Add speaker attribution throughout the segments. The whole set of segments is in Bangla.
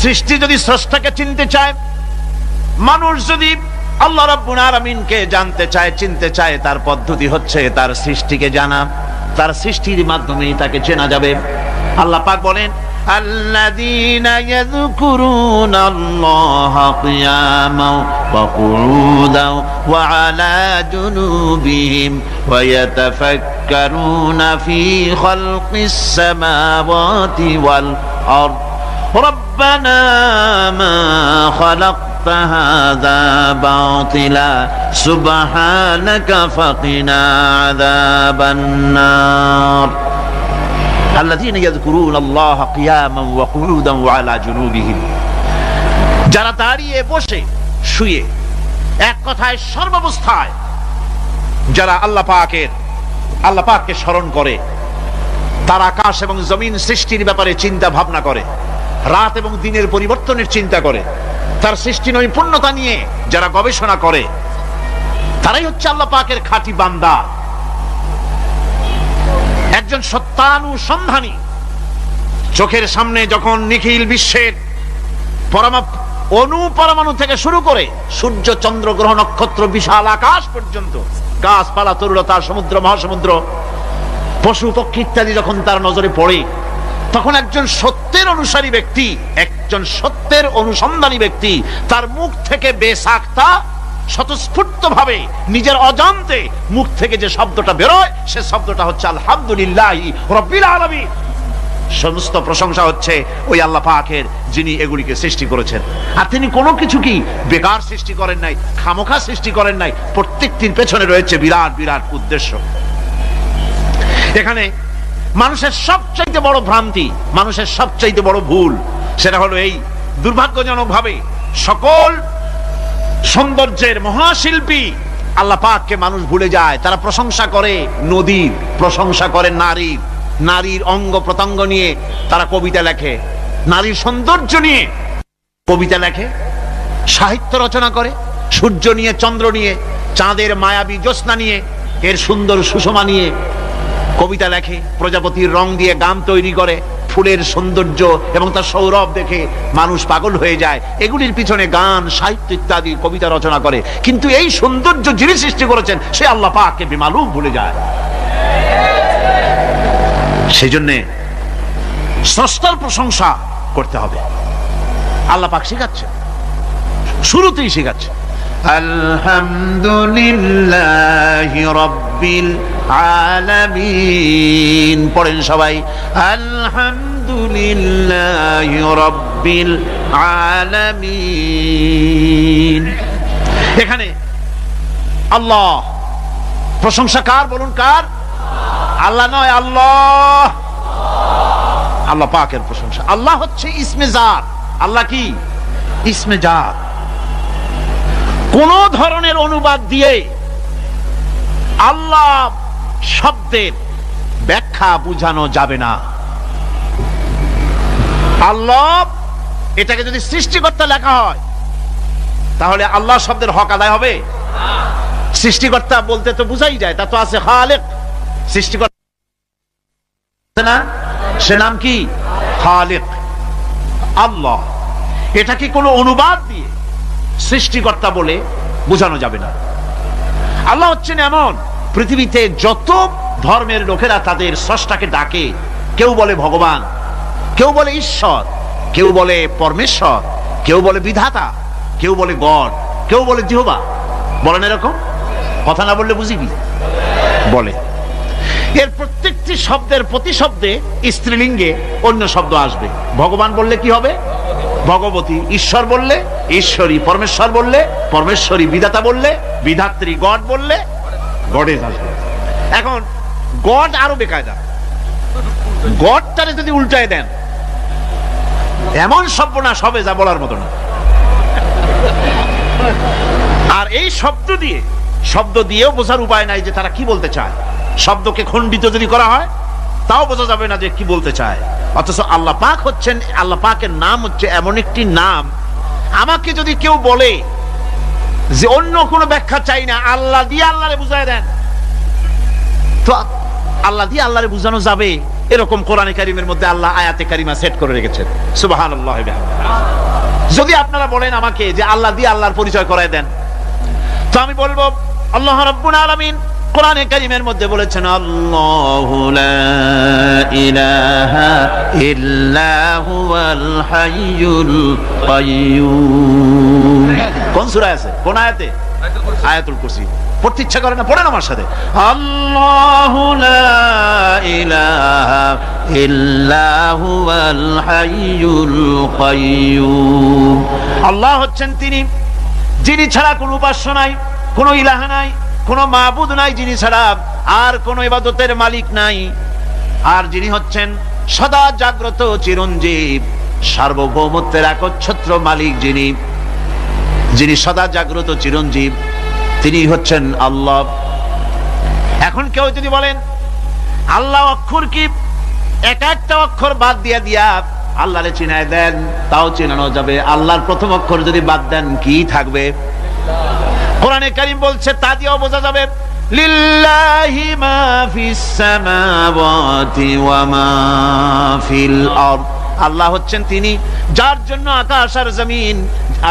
Speaker 1: সৃষ্টি যদি স্রষ্টাকে চিনতে চায়, মানুষ যদি আল্লাহ রাব্বুল আলামিনকে জানতে চায়, চিনতে চায়, তার পদ্ধতি হচ্ছে তার সৃষ্টিকে জানা। তার সৃষ্টির মাধ্যমেই তাকে চেনা যাবে। আল্লাহ পাক বলেন, الذين يذكرون الله قياما وقعودا وعلى جنوبهم ويتفكرون في خلق السماوات والأرض ربنا ما خلقت هذا باطلا سبحانك فقنا عذاب النار الذين يذكرون الله قياما وقعودا وعلى جنوبهم, যারা দাঁড়িয়ে বসে শুয়ে এক কথায় সর্বাবস্থায় যারা আল্লাহ পাককে স্মরণ করে, তার আকাশ এবং জমিন সৃষ্টির ব্যাপারে চিন্তা ভাবনা করে, রাত এবং দিনের পরিবর্তনের চিন্তা করে, তার সৃষ্টি নৈপুণ্যতা নিয়ে যারা গবেষণা করে, তারাই হচ্ছে আল্লাহ পাকের খাঁটি বান্দা, একজন সত্যানুসন্ধানী। চোখের সামনে যখন নিখিল বিশ্বের অনুপরমাণু থেকে শুরু করে সূর্য, চন্দ্র, গ্রহ, নক্ষত্র, বিশাল আকাশ পর্যন্ত, গাছপালা, তরুলতা, সমুদ্র, মহাসমুদ্র, পশু পক্ষী ইত্যাদি যখন তার নজরে পড়ে, তখন একজন সত্যের অনুসারী ব্যক্তি, একজন সত্যের অনুসন্ধানী ব্যক্তি, তার মুখ থেকে বেসাক্তা স্বতঃস্ফূর্ত ভাবে নিজের অজান্তে মুখ থেকে যে শব্দটা বেরোয়, সে শব্দটা হচ্ছে আলহামদুলিল্লাহি রাব্বিল আলামিন। সমস্ত প্রশংসা হচ্ছে ওই আল্লাহ পাকের, যিনি এগুলিকে সৃষ্টি করেছেন। আর তিনি কোনো কিছু কি বেকার সৃষ্টি করেন নাই, খামোখা সৃষ্টি করেন নাই। প্রত্যেকটির পেছনে রয়েছে বিরাট বিরাট উদ্দেশ্য। এখানে মানুষের সবচাইতে বড় ভ্রান্তি, মানুষের সবচাইতে বড় ভুল, সেটা হলো এই, দুর্ভাগ্যজনক ভাবে সকল সৌন্দর্যের মহাশিল্পী আল্লাহ পাককে মানুষ ভুলে যায়। তারা প্রশংসা করে নদীর, প্রশংসা করে নারীর, নারীর অঙ্গ প্রত্যঙ্গ নিয়ে তারা কবিতা লেখে, নারীর সৌন্দর্য নিয়ে কবিতা লেখে, সাহিত্য রচনা করে, সূর্য নিয়ে, চন্দ্র নিয়ে, চাঁদের মায়াবী জ্যোৎস্না নিয়ে, এর সুন্দর সুষমা নিয়ে কবিতা লেখে, প্রজাপতির রং দিয়ে গান তৈরি করে, ফুলের সৌন্দর্য এবং তার সৌরভ দেখে মানুষ পাগল হয়ে যায়। এগুলির পিছনে গান, সাহিত্য ইত্যাদি কবিতা রচনা করে, কিন্তু এই সৌন্দর্য যিনি সৃষ্টি করেছেন সে আল্লাহ পাককে বেমালুম ভুলে যায়। সেই জন্য স্রষ্টার প্রশংসা করতে হবে। আল্লাহ পাক শেখাচ্ছে, শুরুতেই শেখাচ্ছে, আলহামদুলিল্লাহি রাব্বিল আলামিন। পড়েন সবাই, আলহামদুলিল্লাহি রাব্বিল আলামিন। এখানে আল্লাহ প্রশংসা কার বলুন, কার? আল্লাহ নয়, আল্লাহ, আল্লাহ পাকের প্রশংসা। আল্লাহ হচ্ছে ইসমে জাত। আল্লাহ কি? ইসমে জাত। কোন ধরনের অনুবাদ দিয়ে আল্লাহ শব্দের ব্যাখ্যা বুঝানো যাবে না। আল্লাহ এটাকে যদি সৃষ্টিকর্তা লেখা হয়, তাহলে আল্লাহ শব্দের হক আদায় হবে? সৃষ্টিকর্তা বলতে তো বুঝাই যায়, তা তো আছে খালেক, সৃষ্টিকর্তা না, সে নাম কি? খালেক। আল্লাহ এটা কি কোনো অনুবাদ দিয়ে সৃষ্টিকর্তা বলে বোঝানো যাবে না। আল্লাহ হচ্ছেন এমন, পৃথিবীতে যত ধর্মের লোকেরা তাদের স্রষ্টাকে ডাকে, কেউ বলে ভগবান, কেউ বলে ঈশ্বর, কেউ বলে পরমেশ্বর, কেউ বলে বিধাতা, কেউ বলে গড, কেউ বলে জিহোবা। বলেন এরকম কথা না বললে বুঝি কি বলে? এর প্রত্যেকটি শব্দের প্রতিশব্দে স্ত্রীলিঙ্গে অন্য শব্দ আসবে। ভগবান বললে কি হবে? ভগবতী। ঈশ্বর বললে ঈশ্বরী। পরমেশ্বর বললে পরমেশ্বরী। বিধাতা বললে বিধাত্রী। গড বললে গডেস আসবে। এখন গড আরো বেকায়দা। গডটারে যদি উল্টায় দেন, এমন সর্বনাশ হবে যা বলার মতো না। আর এই শব্দ দিয়েও বোঝার উপায় নাই যে তারা কি বলতে চায়। শব্দকে খণ্ডিত যদি করা হয় তাও বোঝা যাবে না যে কি বলতে চায়। অথচ আল্লাহ পাক হচ্ছেন, আল্লাহ পাকের নাম হচ্ছে এমন একটি নাম, আমাকে যদি কেউ বলে যে অন্য কোনো ব্যাখ্যা চাই না, আল্লাহ দিয়ে আল্লাহরে বুঝায় দেন, তো আল্লাহ দিয়ে আল্লাহরে বুঝানো যাবে? এরকম কোরআনে কারিমের মধ্যে আল্লাহ আয়াতে কারিমা সেট করে রেখেছেন। সুবহানাল্লাহ। যদি আপনারা বলেন আমাকে যে আল্লাহ দিয়ে আল্লাহর পরিচয় করায় দেন, তো আমি বলবো আল্লাহ রাব্বুল আলামিন কোরআনে কারিমের মধ্যে বলেছেন আল্লাহু লা ইলাহা ইল্লা হুয়াল হাইয়ুল কাইয়্যুম। কোন সূরা আছে, কোন আয়াতে? আয়াতুল কুরসি। পড়তে ইচ্ছা করে না? পড়েন আমার সাথে, আল্লাহু লা ইলাহা ইল্লা হুয়াল হাইয়ুল কাইয়্যুম। আল্লাহ হচ্ছেন তিনি যিনি ছাড়া কোনো উপাস্য নাই, কোনো ইলাহ নাই, কোনো মাবুদ নাই যিনি ছাড়া, আর কোনো ইবাদতের মালিক নাই, আর যিনি হচ্ছেন সদা জাগ্রত চিরঞ্জীব, সার্বভৌমত্বের একচ্ছত্র মালিক, যিনি সদা জাগ্রত চিরঞ্জীব, তিনি হচ্ছেন আল্লাহ। এখন কেউ যদি বলেন আল্লাহ অক্ষর কি, এক একটা অক্ষর বাদ দিয়া আল্লাহরে চিনায় দেন, তাও চিনানো যাবে। আল্লাহর প্রথম অক্ষর যদি বাদ দেন কি থাকবে? কোরআনে কারীম বলছে তা দিয়েও বোঝা যাবে লিল্লাহি মা ফিস সামাওয়াতি ওয়া মা ফিল আরদ। আল্লাহ হচ্ছেন তিনি যার জন্য আকাশ আর জমিন,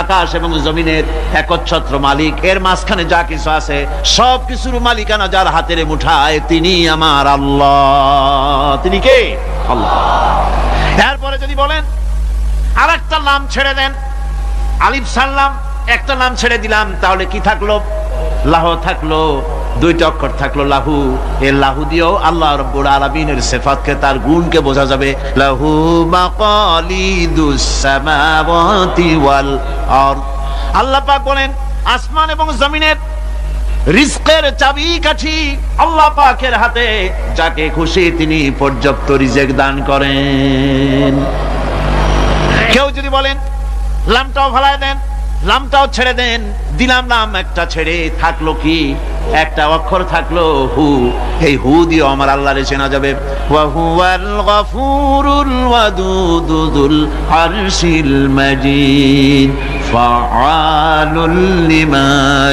Speaker 1: আকাশ এবং জমিনের একচ্ছত্র মালিক। এর মাঝখানে যা কিছু আছে সব কিছুর মালিকানা যার হাতের মুঠায়, তিনি আমার আল্লাহ। তিনি কে? আল্লাহ। এরপরে যদি বলেন আর একটা নাম ছেড়ে দেন, আলিফ সাল্লাম একটা নাম ছেড়ে দিলাম, তাহলে কি থাকলো? লাহু থাকলো, দুইটা অক্ষর থাকলো লাহু। এই লাহু দিয়েও আল্লাহ রাব্বুল আলামিনের সিফাতকে, তার গুণকে বোঝা যাবে। লাহু মাকালিদুস সামাওয়াতি ওয়াল আরদ। আল্লাহ পাক বলেন আসমান এবং জমিনের রিজকের চাবিকাঠি আল্লাহ পাকের হাতে, যাকে খুশি তিনি পর্যাপ্ত রিজেক দান করেন। কেউ যদি বলেন লামটাও ফালায় দেন, লামটাও ছেড়ে দেন, দিলাম নাম একটা ছেড়ে, থাকলো কি? একটা অক্ষর থাকলো হু। এই হু দিয়ে আমার আল্লাহরে চেনা যাবে। ওয়া হুয়াল গফুরুল ওয়াদুদুল আরশিল মাজিদ ফাআলুল লিমা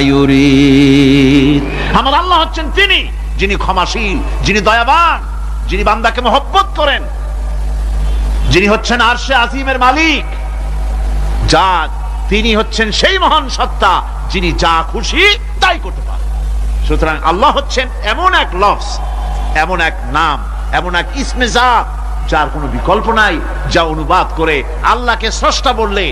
Speaker 1: ইউরিদ। আমার আল্লাহ হচ্ছেন তিনি যিনি ক্ষমাশীল, যিনি দয়াবান, যিনি বান্দাকে মহব্বত করেন, যিনি হচ্ছেন আরশে আজিমের মালিক, তিনি হচ্ছেন সেই মহান সত্তা যিনি যা খুশি তাই করতে পারেন। সুতরাং আল্লাহ হচ্ছেন এমন এক লফজ, এমন এক নাম, এমন এক ইসমে জাত যার কোনো বিকল্প নাই, যা অনুবাদ করে আল্লাহকে স্রষ্টা বললে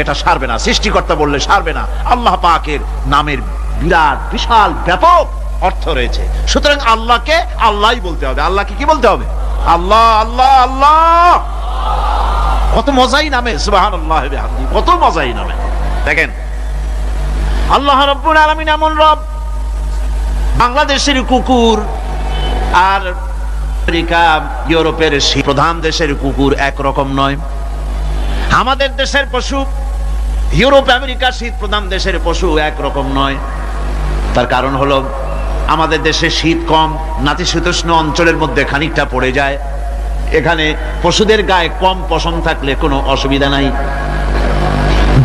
Speaker 1: এটা সারবে না, সৃষ্টিকর্তা বললে সারবে না। আল্লাহ পাকের নামের বিরাট বিশাল ব্যাপক অর্থ রয়েছে। সুতরাং আল্লাহকে আল্লাহই বলতে হবে। আল্লাহকে কি বলতে হবে? আল্লাহ আল্লাহ আল্লাহ। কত মজাই নামে, সুবহানাল্লাহ বিহামদিহি, কত মজাই নামে। দেখেন আল্লাহ রাব্বুল আলামিন এমন রব, বাংলাদেশের কুকুর আর আমেরিকা ইউরোপের প্রধান দেশের কুকুর একরকম নয়। আমাদের দেশের পশু ইউরোপ আমেরিকা শীত প্রধান দেশের পশু একরকম নয়। তার কারণ হলো আমাদের দেশে শীত কম, নাতিশীতোষ্ণ অঞ্চলের মধ্যে খানিকটা পড়ে যায়। এখানে পশুদের গায়ে কম পশম থাকলে কোনো অসুবিধা নাই।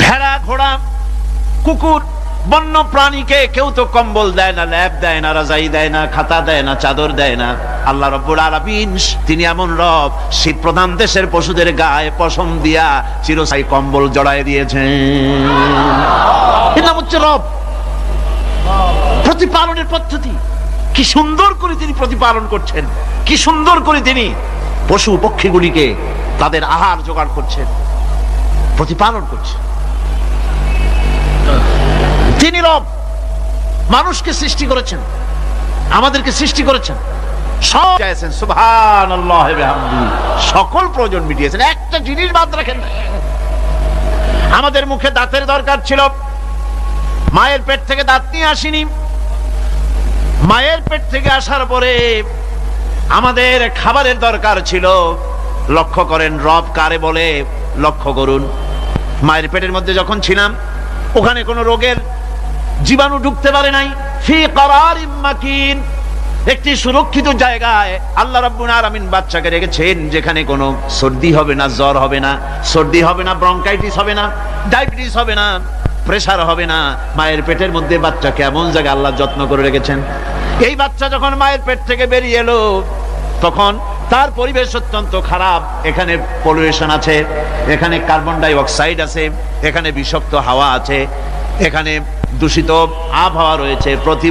Speaker 1: ভেড়া, ঘোড়া, কুকুর, বন্য প্রাণীকে কেউ তো কম্বল দেয় না, ল্যাপ দেয় না, রাজাই দেয় না, খাতা দেয় না, চাদর দেয় না। আল্লাহ রাব্বুল আলামিন তিনি এমন রব, শীত প্রধান দেশের পশুদের গায়ে পশম দিয়া চিরস্থায়ী কম্বল জড়ায় দিয়েছেন। এর নাম হচ্ছে রব। প্রতিপালনের পদ্ধতি কি সুন্দর করে তিনি প্রতিপালন করছেন, কি সুন্দর করে তিনি পশু পক্ষীগুলিকে তাদের আহার জোগাড় করছেন, প্রতিপালন করছেন। তিনি রব, মানুষকে সৃষ্টি করেছেন, আমাদেরকে সৃষ্টি করেছেন, সব চাইছেন। সুবহানাল্লাহ বিহামদিহি, সকল প্রয়োজন মিটিয়েছেন, একটা জিনিস বাদ রাখেন না। আমাদের মুখে দাঁতের দরকার ছিল, মায়ের পেট থেকে দাঁত নিয়ে আসিনি। মায়ের পেট থেকে আসার পরে আমাদের খাবারের দরকার ছিল। লক্ষ্য করেন রব কারে বলে, লক্ষ্য করুন। মায়ের পেটের মধ্যে যখন ছিলাম ওখানে কোনো রোগের জীবাণু ঢুকতে পারে নাই। ফি করারিম মাকিন, একটি সুরক্ষিত জায়গায় আল্লাহ রাব্বুল আলামিন বাচ্চাকে রেখেছেন, যেখানে কোনো সর্দি হবে না, জ্বর হবে না, সর্দি হবে না, ব্রঙ্কাইটিস হবে না, ডায়াবেটিস হবে না, প্রেসার হবে না। মায়ের পেটের মধ্যে বাচ্চাকে এমন জায়গায় আল্লাহ যত্ন করে রেখেছেন। এই বাচ্চা যখন মায়ের পেট থেকে বেরিয়ে এলো তখন তার পরিবেশ অত্যন্ত খারাপ, এখানে পলিউশন আছে, এখানে কার্বন ডাই অক্সাইড আছে, এখানে বিষাক্ত হাওয়া আছে, এখানে দূষিত আবহাওয়া রয়েছে, প্রতি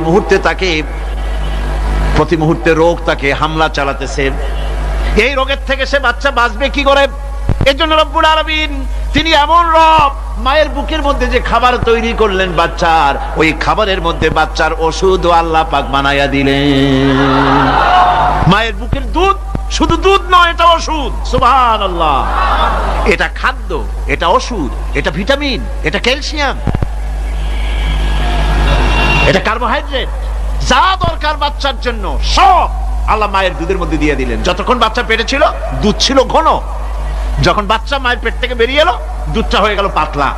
Speaker 1: মুহূর্তে রোগ তাকে হামলা চালাতেছে। এই রোগের থেকে সে বাচ্চা বাঁচবে কি করে? এর জন্য রব্বুল আলামিন তিনি এমন রব, মায়ের বুকের মধ্যে যে খাবার তৈরি করলেন বাচ্চার, ওই খাবারের মধ্যে বাচ্চার ওষুধ আল্লাহ পাক বানায়া দিলেন। মায়ের বুকের দুধ শুধু দুধ নয়, এটা ওষুধ। সুবহানাল্লাহ। এটা খাদ্য, এটা ওষুধ, এটা ভিটামিন, এটা ক্যালসিয়াম, এটা কার্বোহাইড্রেট, যা দরকার বাচ্চার জন্য সব আল্লাহ মায়ের দুধের মধ্যে দিয়ে দিলেন। যতক্ষণ বাচ্চা পেটে ছিল দুধ ছিল ঘন, যখন বাচ্চা মায়ের পেট থেকে বেরিয়ে এলো দুধটা হয়ে গেল পাতলা।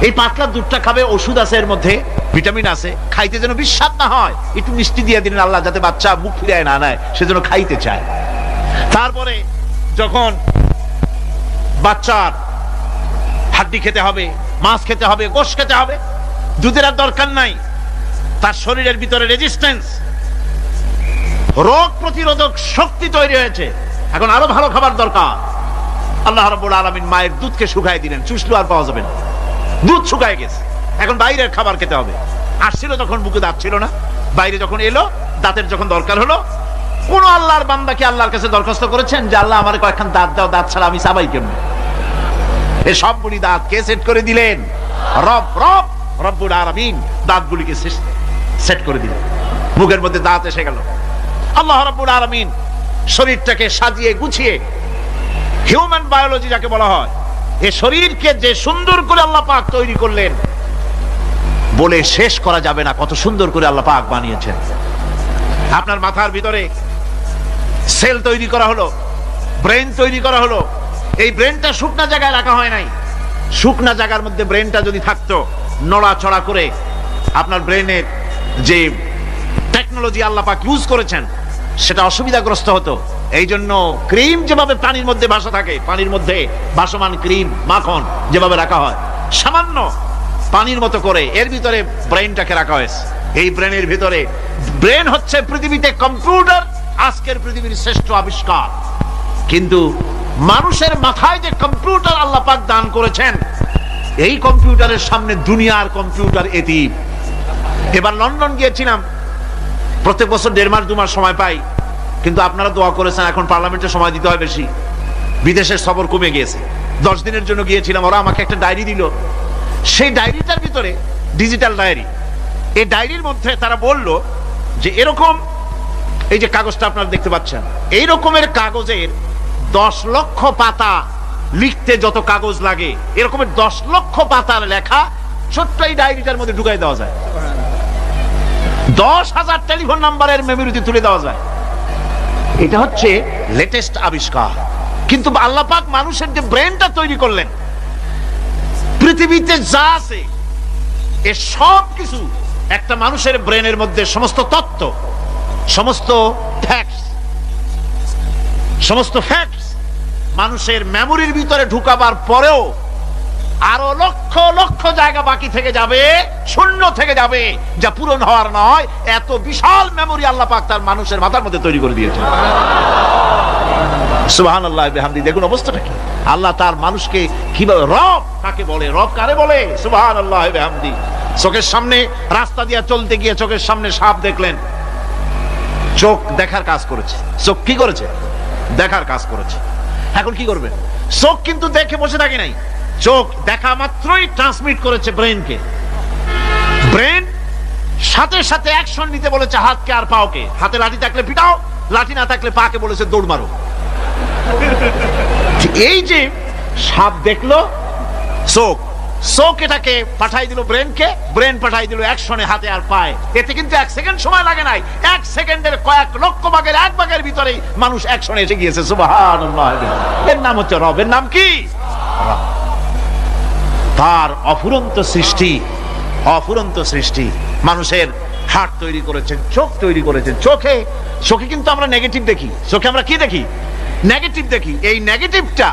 Speaker 1: এই পাতলা দুধটা খাবে, ওষুধ আছে এর মধ্যে, ভিটামিন আছে, খাইতে যেন বিস্বাদ না হয় একটু মিষ্টি দিয়ে দিলেন আল্লাহ, যাতে বাচ্চা মুখ ফিরায় না নেয়, সেজন্য খাইতে চায়। তারপরে যখন বাচ্চার হাড্ডি খেতে হবে, মাছ খেতে হবে, গোশত খেতে হবে, দুধের আর দরকার নাই, তার শরীরের ভিতরে রেজিস্ট্যান্স, রোগ প্রতিরোধক শক্তি তৈরি হয়েছে, এখন আরো ভালো খাবার দরকার। আল্লাহ রাব্বুল আলামিন মায়ের দুধকে শুকায় দিলেন, চুষলো আর পাওয়া যাবে না, দুধ শুকায় গেছে, এখন বাইরের খাবার খেতে হবে। আসছিল তখন বুকে দাঁত ছিল না, বাইরে যখন এলো দাঁতের যখন দরকার হলো, কোন আল্লাহর বান্দা কি আল্লাহর কাছে দরখাস্ত করেছেন যে আল্লাহ আমার কয়েকখান দাঁত দাও, দাঁত ছাড়া আমি চাবাই কেমন? এই সবগুলি দাঁত কে সেট করে দিলেন? রব্বুল আলামিন দাঁতগুলিকে সেট করে দিলেন, মুখের মধ্যে দাঁত এসে গেল। আল্লাহ রাব্বুল আলামিন শরীরটাকে সাজিয়ে গুছিয়ে, হিউম্যান বায়োলজি যাকে বলা হয়, এই শরীরকে যে সুন্দর করে আল্লাহ পাক তৈরি করলেন বলে শেষ করা যাবে না, কত সুন্দর করে আল্লাহ পাক বানিয়েছেন। আপনার মাথার ভিতরে সেল তৈরি করা হলো, ব্রেন তৈরি করা হলো। এই ব্রেনটা শুকনা জায়গায় রাখা হয় নাই, শুকনা জায়গার মধ্যে ব্রেনটা যদি থাকতো, নড়াচড়া করে আপনার ব্রেনের যে টেকনোলজি আল্লাহ পাক ইউজ করেছেন সেটা অসুবিধাগ্রস্ত হতো। এই জন্য ক্রিম যেভাবে পানির মধ্যে ভাসা থাকে, পানির মধ্যে ভাসমান ক্রিম মাখন যেভাবে রাখা হয়, সামান্য পানির মতো করে এর ভিতরে ব্রেনটাকে রাখা হয়েছে। এই ব্রেনের ভিতরে, ব্রেন হচ্ছে পৃথিবীতে কম্পিউটার, আজকের পৃথিবীর শ্রেষ্ঠ আবিষ্কার। কিন্তু মানুষের মাথায় যে কম্পিউটার আল্লাহ পাক দান করেছেন, এই কম্পিউটারের সামনে দুনিয়ার কম্পিউটার এতিম। এবার লন্ডন গিয়েছিলাম, প্রত্যেক বছর 1.5 মাস 2 মাস সময় পাই, কিন্তু আপনারা দোয়া করেছেন এখন পার্লামেন্টে সময় দিতে হয় বেশি, বিদেশের সফর কমে গিয়েছে। 10 দিনের জন্য গিয়েছিলাম, ওরা আমাকে একটা ডায়েরি দিল, সেই ডায়েরিটার ভিতরে ডিজিটাল ডায়েরি, এই ডায়েরির মধ্যে তারা বলল যে এরকম, এই যে কাগজটা আপনারা দেখতে পাচ্ছেন, এই রকমের কাগজের 10 লক্ষ পাতা লিখতে যত কাগজ লাগে, এরকমের 10 লক্ষ পাতার লেখা ছোট্ট এই ডায়েরিটার মধ্যে ঢুকাই দেওয়া যায়। 10,000 টেলিফোন নাম্বারের মেমোরিতে তুলে দেওয়া যায়। এটা হচ্ছে লেটেস্ট আবিষ্কার। কিন্তু আল্লাহ পাক মানুষের যে ব্রেনটা তৈরি করলেন, পৃথিবীতে যা আছে এ সব কিছু একটা মানুষের ব্রেনের মধ্যে, সমস্ত তথ্য, সমস্ত ফ্যাক্টস মানুষের মেমোরির ভিতরে ঢুকাবার পরেও আরো লক্ষ লক্ষ জায়গা বাকি থেকে যাবে, শূন্য থেকে যাবে, যা পূরণ হওয়ার নয়। এত বিশাল মেমোরি আল্লাহ পাক তার মানুষের মাথার মধ্যে তৈরি করে দিয়েছেন। সুবহানাল্লাহ বিহামদি। দেখুন অবস্থাটা কি, আল্লাহ তার মানুষকে কিভাবে, রব কাকে বলে, রব কারে বলে, সুবহানাল্লাহ বিহামদি। চোখের সামনে রাস্তা দিয়ে চলতে গিয়ে চোখের সামনে সাপ দেখলেন, চোখ দেখার কাজ করেছে। চোখ কি করেছে? দেখার কাজ করেছে। এখন কি করবে? চোখ কিন্তু দেখে বসে থাকে নাই, চোখ দেখা মাত্রই ট্রান্সমিট করেছে ব্রেনকে। ব্রেন সাথে সাথে অ্যাকশন নিতে বলেছে হাতকে আর পাওকে। হাতে লাঠি থাকলে পিটাও, লাঠি না থাকলে পাকে বলেছে দৌড় মারো। এই যে সাপ দেখলো, চোখ এটাকে পাঠাই দিল ব্রেনকে, ব্রেন পাঠাই দিল অ্যাকশনে হাতে আর পায়ে। এতে কিন্তু 1 সেকেন্ড সময় লাগে নাই, 1 সেকেন্ডের কয়েক লক্ষ ভাগের 1 ভাগের ভিতরেই মানুষ অ্যাকশনে এসে গিয়েছে। সুবহানাল্লাহ। এর নাম হচ্ছে রব। এর নাম কি? তার অফুরন্ত সৃষ্টি। মানুষের হার্ট তৈরি করেছেন, চোখ তৈরি করেছেন। চোখে কিন্তু আমরা নেগেটিভ দেখি, চোখে আমরা কি দেখি? নেগেটিভ দেখি। এই নেগেটিভটা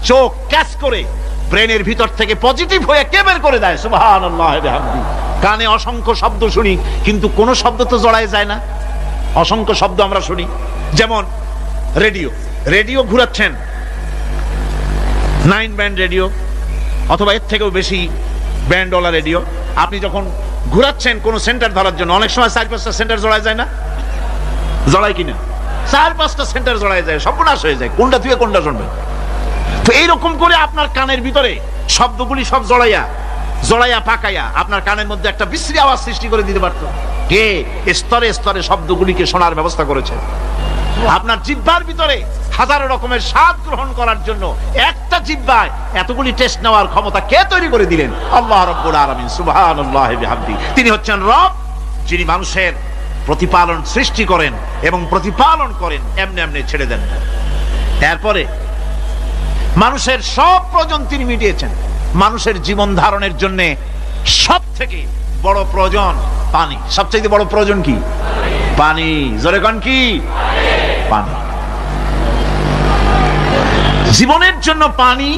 Speaker 1: চোখ ক্যাচ করে ব্রেনের ভিতর থেকে পজিটিভ হয়ে কে বের করে দেয়? সুবহানাল্লাহ বিহামদি। কানে অসংখ্য শব্দ শুনি, কিন্তু কোন শব্দ তো জড়ায় যায় না। অসংখ্য শব্দ আমরা শুনি, যেমন রেডিও, রেডিও ঘুরাচ্ছেন, 9 ব্যান্ড রেডিও অথবা এর থেকেও বেশি ব্যান্ডওয়ালা রেডিও। আপনি যখন ঘুরাচ্ছেন কোন সেন্টার ধরার জন্য, অনেক সময় 4-5টা সেন্টার জড়ায় যায় না, জড়ায় কিনা? 4-5টা সেন্টার জড়ায় যায়, সর্বনাশ হয়ে যায়, কোনটা থেকে কোনটা শুনবে। তো এইরকম করে আপনার কানের ভিতরে শব্দগুলি সব জড়াইয়া পাকাইয়া আপনার কানের মধ্যে একটা বিশ্রী আওয়াজ সৃষ্টি করে দিতে পারত। কে স্তরে স্তরে শব্দগুলিকে শোনার ব্যবস্থা করেছে। আপনার জিহ্বার ভিতরে হাজারো রকমের স্বাদ গ্রহণ করার জন্য একটা জিহ্বায় এতগুলি টেস্ট নেওয়ার ক্ষমতা কে তৈরি করে দিলেন? আল্লাহ রাব্বুল আলামিন সুবহানাল্লাহি বিহামদি। তিনি হচ্ছেন রব, যিনি মানুষের প্রতিপালন সৃষ্টি করেন এবং প্রতিপালন করেন, এমনি এমনি ছেড়ে দেন। এরপরে মানুষের সব প্রয়োজন তিনি মিটিয়েছেন। মানুষের জীবন ধারণের জন্য সব থেকে বড় প্রয়োজন পানি। সবচেয়ে বড় প্রয়োজন কি? পানি। জোরে কোন কি? পানি। জীবনের জন্য পানি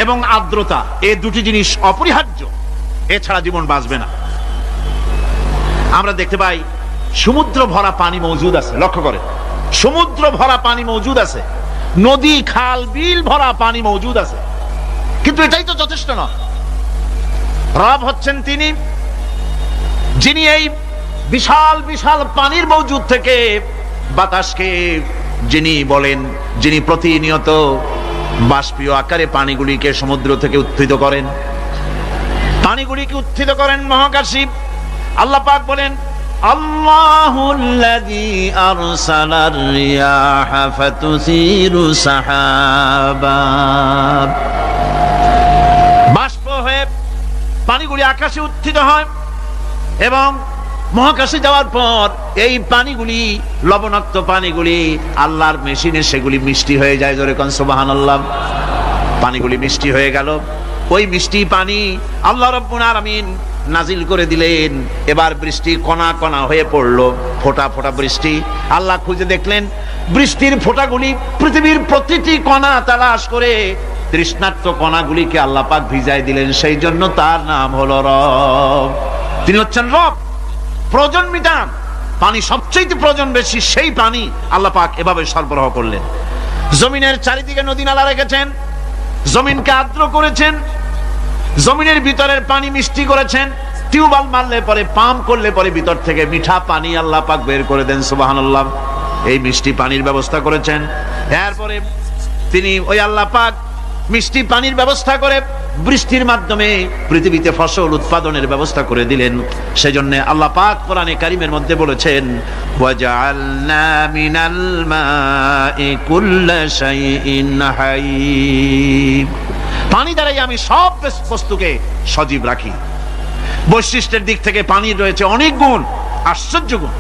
Speaker 1: এবং আর্দ্রতা, এই দুটি জিনিস অপরিহার্য, এছাড়া জীবন বাঁচবে না। আমরা দেখতে পাই সমুদ্র ভরা পানি মজুদ আছে, লক্ষ্য করে, সমুদ্র ভরা পানি মজুদ আছে, নদী খাল বিল ভরা পানি মজুদ আছে, কিন্তু এটাই তো যথেষ্ট নয়। রব হচ্ছেন তিনি যিনি এই বিশাল বিশাল পানির মজুদ থেকে বাতাসকে যিনি বলেন, যিনি প্রতিনিয়ত বাষ্পীয় আকারে পানিগুলিকে সমুদ্র থেকে উত্থিত করেন, পানিগুলিকে উত্থিত করেন মহাকাশে। আল্লাহ পাক বলেন, আল্লাহুল্লাযী আরসালার রিয়াহা ফাতুসিরু সাহাবা। বাষ্প হয়ে পানিগুলি আকাশে উত্থিত হয় এবং মহাকাশে যাওয়ার পর এই পানিগুলি, লবণাক্ত পানিগুলি আল্লাহর মেশিনে সেগুলি মিষ্টি হয়ে যায়। জোরে কোন সুবহানাল্লাহ। পানিগুলি মিষ্টি হয়ে গেল, ওই মিষ্টি পানি আল্লাহ রাব্বুল আলামিন নাজিল করে দিলেন। এবার বৃষ্টি কণা কণা হয়ে পড়লো, ফোঁটা ফোঁটা বৃষ্টি। আল্লাহ খুঁজে দেখলেন বৃষ্টির ফোঁটাগুলি পৃথিবীর প্রতিটি কণা তালাশ করে তৃষ্ণার্ত কণাগুলিকে আল্লাহ পাক ভিজায় দিলেন। সেই জন্য তার নাম হলো রব। তিনি হচ্ছেন রব, প্রয়োজন মিটান। পানি সবচেয়ে প্রয়োজন বেশি, সেই পানি আল্লাহ পাক এভাবে সরবরাহ করলেন। জমিনের চারিদিকে নদী নালা রেখেছেন, জমিনকে আর্দ্র করেছেন, জমিনের ভিতরের পানি মিষ্টি করেছেন। টিউবওয়েল মারলে পরে, পাম্প করলে পরে ভিতর থেকে মিঠা পানি আল্লাহ পাক বের করে দেন। সুবহানাল্লাহ। এই মিষ্টি পানির ব্যবস্থা করেছেন। এরপরে তিনি ওই আল্লাহ পাক মিষ্টি পানির ব্যবস্থা করে বৃষ্টির মাধ্যমে পৃথিবীতে ফসল উৎপাদনের ব্যবস্থা করে দিলেন। সেজন্য আল্লাহ পাক কোরআনে কারীমের মধ্যে বলেছেন, ওয়াজআলনা মিনাল মাই কুল্লা শাইইন হাই। পানি দ্বারাই আমি সব বস্তুকে সজীব রাখি। বৈশিষ্ট্যের দিক থেকে পানির রয়েছে অনেক গুণ, আশ্চর্য গুণ।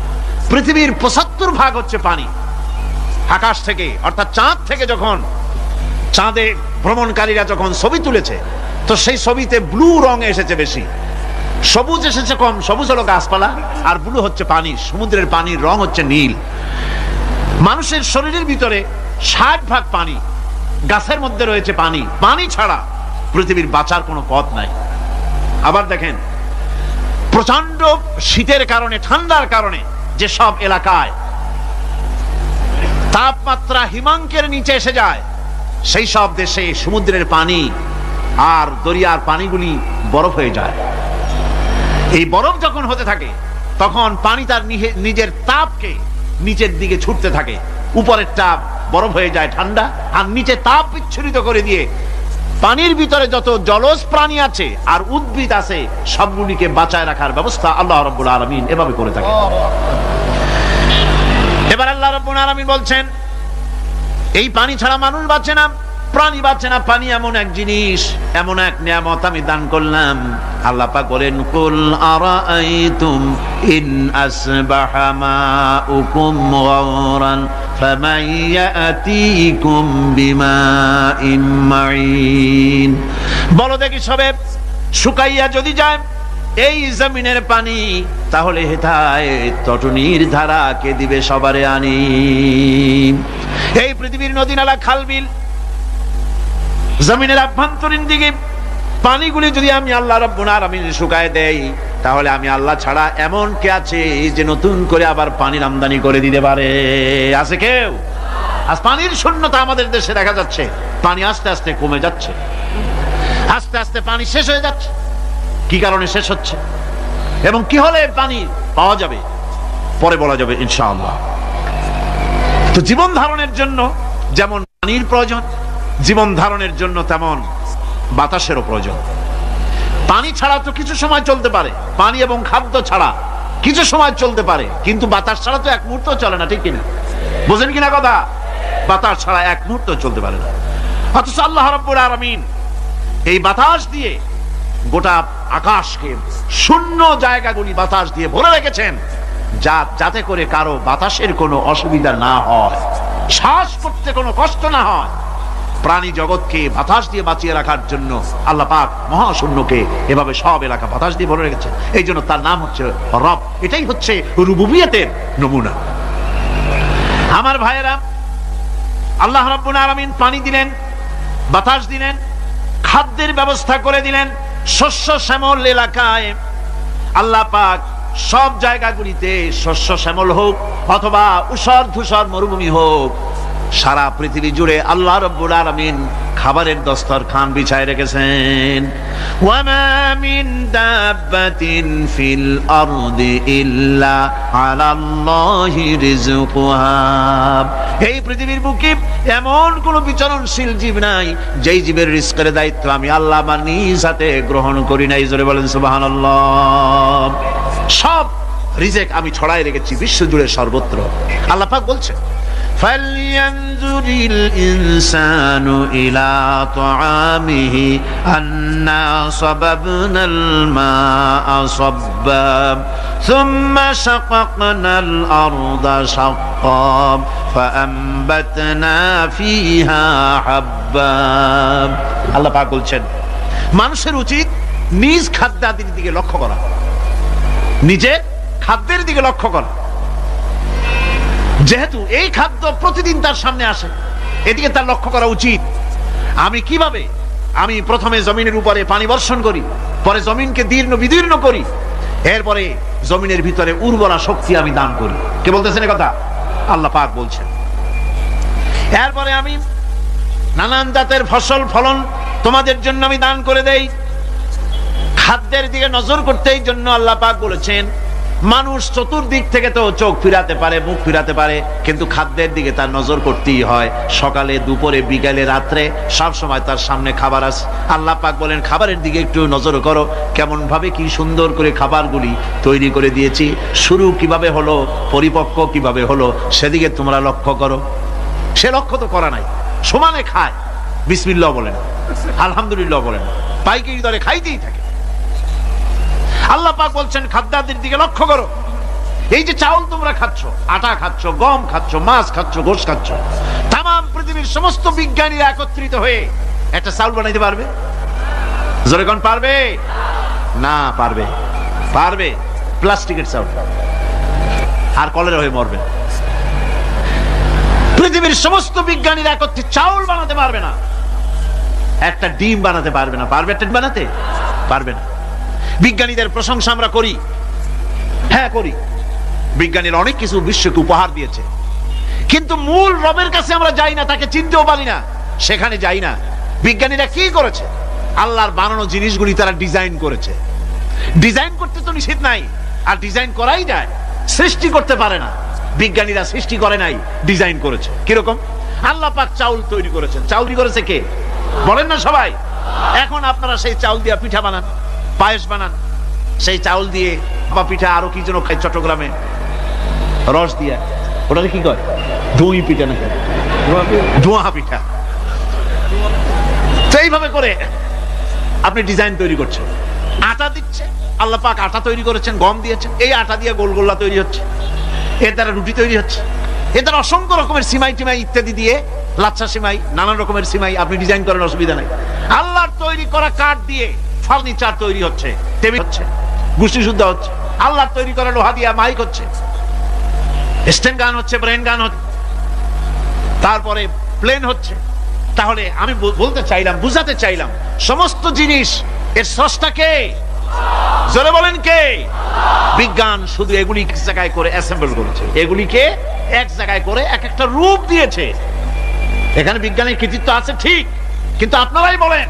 Speaker 1: পৃথিবীর ৭৫% হচ্ছে পানি। আকাশ থেকে অর্থাৎ চাঁদ থেকে যখন চাঁদে ভ্রমণকারীরা যখন ছবি তুলেছে, তো সেই ছবিতে ব্লু রং এসেছে বেশি, সবুজ এসেছে কম। সবুজ হলো গাছপালা, আর ব্লু হচ্ছে পানি। সমুদ্রের পানির রং হচ্ছে নীল। মানুষের শরীরের ভিতরে ৬০% পানি, গাছের মধ্যে রয়েছে পানি। পানি ছাড়া পৃথিবীর বাঁচার কোনো পথ নাই। আবার দেখেন, প্রচন্ড শীতের কারণে, ঠান্ডার কারণে যেসব এলাকায় তাপমাত্রা হিমাঙ্কের নিচে এসে যায়, সেই সব দেশে সমুদ্রের পানি আর দরিয়ার পানিগুলি বরফ হয়ে যায়। এই বরফ যখন হতে থাকে, তখন পানি তার নিজের তাপকে নিচের দিকে ছুটতে থাকে। উপরের তাপ বরফ হয়ে যায় ঠান্ডা, আর নিচে তাপ বিচ্ছুরিত করে দিয়ে পানির ভিতরে যত জলজ প্রাণী আছে আর উদ্ভিদ আছে, সবগুলিকে বাঁচায় রাখার ব্যবস্থা আল্লাহ রাব্বুল আলামিন এভাবে করে থাকে। এবার আল্লাহ রাব্বুল আলামিন বলছেন, এই পানি ছাড়া মানুষ বাঁচে না, প্রাণী বাঁচে না। পানি এমন এক জিনিস, এমন এক নিয়ামত আমি দান করলাম। আল্লাহ পাক বলেন, কুল আরাআইতুম ইন আসবাহা মাউকুম গাওরান ফামান ইয়াতিকুম বিমাইন মাইন। বলো দেখি, সবে শুকাইয়া যদি যায় এই জমিনের পানি, তাহলে হেথায় তটনির ধারা কে দিবে সবারে আনি। এই পৃথিবীর নদী নালা খাল বিল, জমিনের আভ্যন্তরীণ দিকে পানিগুলি যদি আমি আল্লাহ রাব্বুল আলামিন শুকায় দেই, তাহলে আমি আল্লাহ ছাড়া এমন কে আছে যে নতুন করে আবার পানির আমদানি করে দিতে পারে? আছে কেউ? আজ পানির শূন্যতা আমাদের দেশে দেখা যাচ্ছে। পানি আস্তে আস্তে কমে যাচ্ছে, আস্তে আস্তে পানি শেষ হয়ে যাচ্ছে। কি কারণে শেষ হচ্ছে এবং কি হলে পানি পাওয়া যাবে পরে বলা যাবে ইনশাআল্লাহ। তো জীবন ধারণের জন্য যেমন পানির প্রয়োজন, জীবন ধারণের জন্য তেমন বাতাসেরও প্রয়োজন। পানি ছাড়া তো কিছু সময় চলতে পারে, পানি এবং খাদ্য ছাড়া কিছু সময় চলতে পারে, কিন্তু বাতাস ছাড়া তো এক মুহূর্ত চলে না, ঠিক কিনা? বুঝেন কিনা কথা? বাতাস ছাড়া এক মুহূর্ত চলতে পারে না। অথচ আল্লাহ রাব্বুল আলামিন এই বাতাস দিয়ে গোটা আকাশকে, শূন্য জায়গাগুলি বাতাস দিয়ে ভরে রেখেছেন, যাতে করে কারো বাতাসের কোনো অসুবিধা না হয়, শ্বাস করতে কোনো কষ্ট না হয়। প্রাণী জগৎকে বাতাস দিয়ে বাঁচিয়ে রাখার জন্য আল্লাহ পাক মহাশূন্যকে এভাবে সব এলাকা বাতাস দিয়ে ভরে রেখেছেন। এই জন্য তার নাম হচ্ছে রব। এটাই হচ্ছে রুবুবিয়তের নমুনা। আমার ভাইয়েরা, আল্লাহ রাব্বুল আলামিন পানি দিলেন, বাতাস দিলেন, খাদ্যের ব্যবস্থা করে দিলেন। শস্য শ্যামল এলাকায় আল্লাহ পাক সব জায়গাগুলিতে শস্য শ্যামল হোক অথবা উষর ধূসর মরুভূমি হোক, সারা পৃথিবী জুড়ে আল্লাহ রাব্বুল আলামিন খাবারের দস্তরখান বিছায় রেখেছেন। ওয়ামা মিন দাব্বাতিন ফিল আরদি ইল্লা আলাল্লাহি রিজকুহা। এই পৃথিবীর বুকে এমন কোন বিচরণশীল জীব নাই যেই জীবের রিজকের দায়িত্ব আমি আল্লাহ আমার নিজ হাতে গ্রহণ করি নাই। জোরে বলেন সুবহানাল্লাহ। সব রিজেক আমি ছড়াই রেখেছি বিশ্ব জুড়ে সর্বত্র। আল্লাহ পাক বলছেন, فَلْيَنْظُرِ الْإِنسَانُ إِلَى طَعَامِهِ أَنَّا صَبَبْنَا الْمَاءَ صَبًّا ثُمَّ شَقَقْنَا الْأَرْضَ شَقًّا فَأَنبَتْنَا فِيهَا حَبًّا। আল্লাহ পাক বলছেন, মানুষের উচিত নিজ খাদ্যাদির দিকে লক্ষ্য করা, নিজের খাদ্যের দিকে লক্ষ্য করা। যেহেতু এই খাদ্য প্রতিদিন তার সামনে আসে, এদিকে তার লক্ষ্য করা উচিত। আমি প্রথমে জমিনের উপরে পানি বর্ষণ করি, পরে জমিনকে দীর্ণ বিদীর্ণ করি, এরপরে জমিনের ভিতরে উর্বরা শক্তি আমি দান করি। কে বলতেছেন এই কথা? আল্লাহ পাক বলছেন। এরপরে আমি নানান জাতের ফসল ফলন তোমাদের জন্য আমি দান করে দেই। খাদ্যের দিকে নজর করতে এই জন্য আল্লাহ পাক বলেছেন, মানুষ চতুর্দিক থেকে তো চোখ ফিরাতে পারে, মুখ ফিরাতে পারে, কিন্তু খাদ্যের দিকে তার নজর করতেই হয়। সকালে, দুপুরে, বিকালে, রাত্রে সব সময় তার সামনে খাবার আছে। আল্লাহ পাক বলেন, খাবারের দিকে একটু নজর করো, কেমন ভাবে কি সুন্দর করে খাবারগুলি তৈরি করে দিয়েছি, শুরু কিভাবে হলো, পরিপক্ক কিভাবে হলো, সেদিকে তোমরা লক্ষ্য করো। সে লক্ষ্য তো করা নাই, সমানে খায়, বিসমিল্লাহ বলেন, আলহামদুলিল্লাহ বলেন, পাইকারি দরে খাইতেই থাকে। আল্লাহ পাক বলছেন, খাদ্যাদির দিকে লক্ষ্য করো। এই যে চাউল তোমরা খাচ্ছ, আটা খাচ্ছ, গম খাচ্ছ, মাছ খাচ্ছ, গোশ খাচ্ছ, তাম পৃথিবীর সমস্ত বিজ্ঞানীরা একত্রিত হয়ে একটা চাউল বানাইতে পারবে? জোরে কোন পারবে? না পারবে। পারবে প্লাস্টিকের চাউল, আর কলেরা হয়ে মরবে। পৃথিবীর সমস্ত বিজ্ঞানীরা একত্রিত চাউল বানাতে পারবে না, একটা ডিম বানাতে পারবে না। পারবে একটা বানাতে? পারবে না। বিজ্ঞানীদের প্রশংসা আমরা করি, হ্যাঁ করি, বিজ্ঞানীরা অনেক কিছু বিশ্বকে উপহার দিয়েছে, কিন্তু মূল রবের কাছে আমরা যাই না, তাকে চিনতেও পারি না, সেখানে যাই না। বিজ্ঞানীরা কি করেছে? আল্লাহর বানানো জিনিসগুলি তারা ডিজাইন করেছে। ডিজাইন করতে তো নিষেধ নাই, আর ডিজাইন করাই যায়, সৃষ্টি করতে পারে না। বিজ্ঞানীরা সৃষ্টি করে নাই, ডিজাইন করেছে। কিরকম? আল্লাহ পাক চাউল তৈরি করেছেন। চাউল তৈরি করেছে কে? বলেন না সবাই। এখন আপনারা সেই চাউল দিয়ে পিঠা বানান, পায়েস বানান, সেই চাউল দিয়ে বা পিঠা, আরো কি যেন খায় চট্টগ্রামে, রস দিয়া, ওটা কি কয়? দই পিঠা নাকি ধোঁয়া পিঠা। তো এইভাবে করে আপনি ডিজাইন তৈরি করছেন। আটা দিচ্ছে, আল্লাহ পাক আটা তৈরি করেছেন, গম দিয়েছেন, এই আটা দিয়ে গোলগোল্লা তৈরি হচ্ছে, এর দ্বারা রুটি তৈরি হচ্ছে, এর দ্বারা অসংখ্য রকমের সিমাই টিমাই ইত্যাদি দিয়ে, লাচ্ছা সিমাই, নানান রকমের সিমাই আপনি ডিজাইন করেন, অসুবিধা নাই। আল্লাহর তৈরি করা কাঠ দিয়ে ফার্নিচার তৈরি হচ্ছে, টেবিল হচ্ছে, গুষ্টি শুদ্ধ হচ্ছে। আল্লাহর তৈরি করা লোহা দিয়ে মাইক হচ্ছে, স্ট্যান্ড গান হচ্ছে, ব্রেন গান হচ্ছে, তারপরে প্লেন হচ্ছে। তাহলে আমি বলতে চাইলাম, বুঝাতে চাইলাম, সমস্ত জিনিস এর স্রষ্টা কে? জোরে বলেন কে? বিজ্ঞান শুধু এগুলি এক জায়গায় করে অ্যাসেম্বল করেছে, এগুলিকে এক জায়গায় করে এক একটা রূপ দিয়েছে। এখানে বিজ্ঞানের কৃতিত্ব আছে ঠিক, কিন্তু আপনারাই বলেন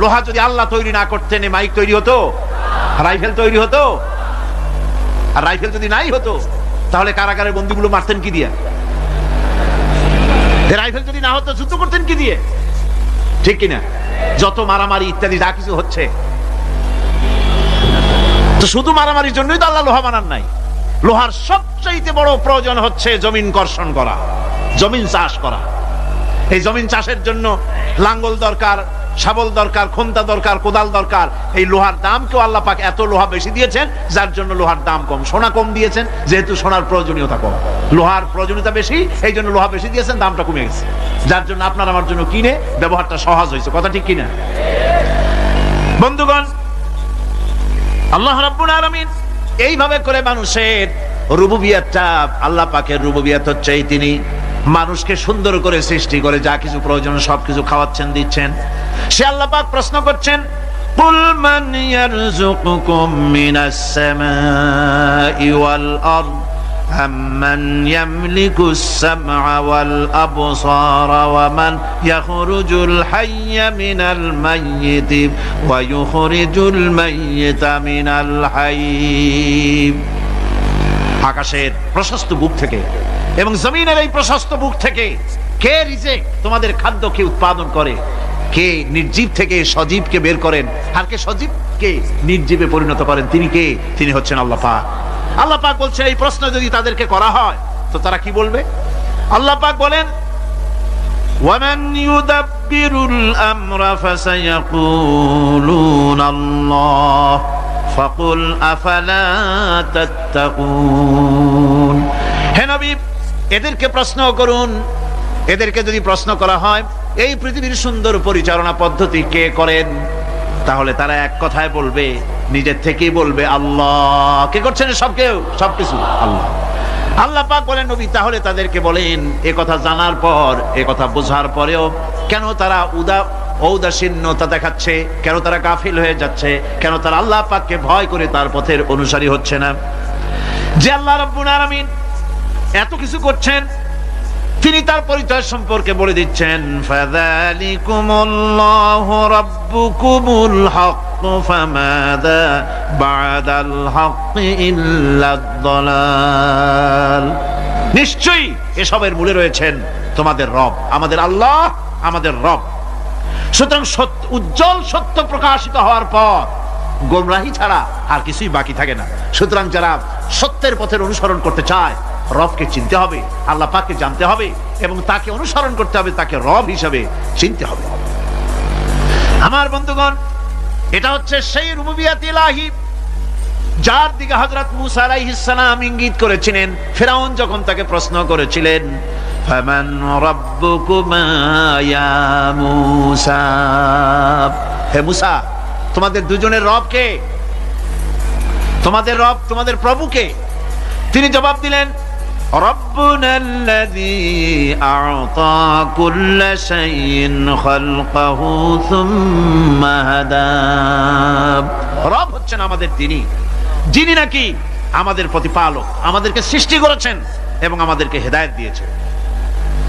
Speaker 1: লোহা যদি আল্লাহ তৈরি না করতেন এই মাইক তৈরি হতো, রাইফেল তৈরি হতো? আর রাইফেল যদি নাই হতো তাহলে কারাগারের বন্দীগুলো মারতেন কি দিয়ে? রাইফেল যদি না হতো যুদ্ধ করতেন কি দিয়ে? ঠিক কিনা? যত মারামারি ইত্যাদি যা কিছু হচ্ছে, তো শুধু মারামারির জন্যই তো আল্লাহ লোহা বানান নাই। লোহার সবচাইতে বড় প্রয়োজন হচ্ছে জমিন কর্ষণ করা, জমিন চাষ করা। এই জমিন চাষের জন্য লাঙ্গল দরকার, শাবল দরকার, খন্তা দরকার, কোদাল দরকার। এই লোহার দাম কেউ আল্লাহ পাক এত লোহা বেশি দিয়েছেন যার জন্য লোহার দাম কম। সোনা কম দিয়েছেন যেহেতু সোনার প্রয়োজনীয়তা কম, লোহার প্রয়োজনীয়তা বেশি, এই জন্য লোহা বেশি দিয়েছেন, দামটা কমে গেছে, যার জন্য আপনার আমার জন্য কিনে ব্যবহারটা সহজ হয়েছে। কথা ঠিক কিনা বন্ধুগণ? আল্লাহ রাব্বুল আলামিন এইভাবে করে মানুষের রুবুবিয়াতটা, আল্লাহ পাকের রুবুবিয়াত হচ্ছে তিনি মানুষকে সুন্দর করে সৃষ্টি করে যা কিছু প্রয়োজন সবকিছু খাওয়াচ্ছেন, দিচ্ছেন। সে আল্লাহ পাক প্রশ্ন করছেন, কুল মান ইয়ারযুকুকুম মিনাস সামাই ওয়াল আরদ আম্মান ইয়ামলিকুস সামআ ওয়াল আবসারা ওয়া মান ইয়াখরুজুল হাইয়্যা মিনাল মাইয়িতি ওয়া ইউখরিজুল মাইয়িতা মিনাল হাইয়্য। আকাশের প্রশস্ত বুক থেকে এবং জমিনের এই প্রশস্ত বুক থেকে কে রিজিক, তোমাদের খাদ্য কে উৎপাদন করে, কে নির্জীব থেকে সজীবকে বের করেন, আর কে সজীবকে নির্জীবে পরিণত করেন, তিনি কে? তিনি হচ্ছেন আল্লাহ পাক। আল্লাহ পাক বলছেন এই প্রশ্ন যদি তাদেরকে করা হয় তো তারা কি বলবে? আল্লাহ পাক বলেন, ওয়ামান ইউদাব্বিরুল আমরা ফাসায়াকুলুনা আল্লাহ ফাকুল আফালা তাত্তাকুন। হে নবী, এদেরকে প্রশ্ন করুন। এদেরকে যদি প্রশ্ন করা হয় এই পৃথিবীর সুন্দর পরিচালনা পদ্ধতি কে করেন, তাহলে তারা এক কথায় বলবে, নিজের থেকেই বলবে আল্লাহ। কে করছেন সবকিছু? আল্লাহ। আল্লাহ পাক বলেন, নবী তাহলে তাদেরকে বলেন, এ কথা জানার পর, এ কথা বোঝার পরেও কেন তারা ঔদাসীন্যতা দেখাচ্ছে, কেন তারা গাফিল হয়ে যাচ্ছে, কেন তারা আল্লাহ পাককে ভয় করে তার পথের অনুসারী হচ্ছে না? যে আল্লাহ রাব্বুল আলামিন এত কিছু করছেন, তিনি তার পরিচয় সম্পর্কে বলে দিচ্ছেন, ফাযালিকুমুল্লাহু রাব্বুকুমুল হক ফামাযা বা'দাল হক ইল্লাদ দালাল। নিশ্চয়ই এসবের মূলে রয়েছেন তোমাদের রব, আমাদের আল্লাহ, আমাদের রব। সুতরাং উজ্জ্বল সত্য প্রকাশিত হওয়ার পর গোমরাহি ছাড়া আর কিছুই বাকি থাকে না। সুতরাং যারা সত্যের পথের অনুসরণ করতে চায়, রবকে চিনতে হবে, আল্লাহ পাককে জানতে হবে এবং তাকে অনুসরণ করতে হবে, তাকে রব হিসাবে চিনতে হবে। আমার বন্ধুগণ, এটা হচ্ছে সেই রুবুবিয়াত ইলাহি যার দিকে হযরত মূসা আলাইহিস সালাম ইঙ্গিত করেছিলেন ফিরআউন যখন তাকে প্রশ্ন করেছিলেন, ফামান রাব্বুকুমা ইয়া মূসা। হে মূসা, তোমাদের দুজনের রব কে? তোমাদের রব, তোমাদের প্রভু কে? তিনি জবাব দিলেন, রব্বুনাল্লাযী আ'তা কুল্লা শাইইন খালকাহু সুম্মা হাদা। রব হচ্ছেন আমাদের যিনি নাকি আমাদের প্রতিপালক, আমাদেরকে সৃষ্টি করেছেন এবং আমাদেরকে হেদায়েত দিয়েছেন,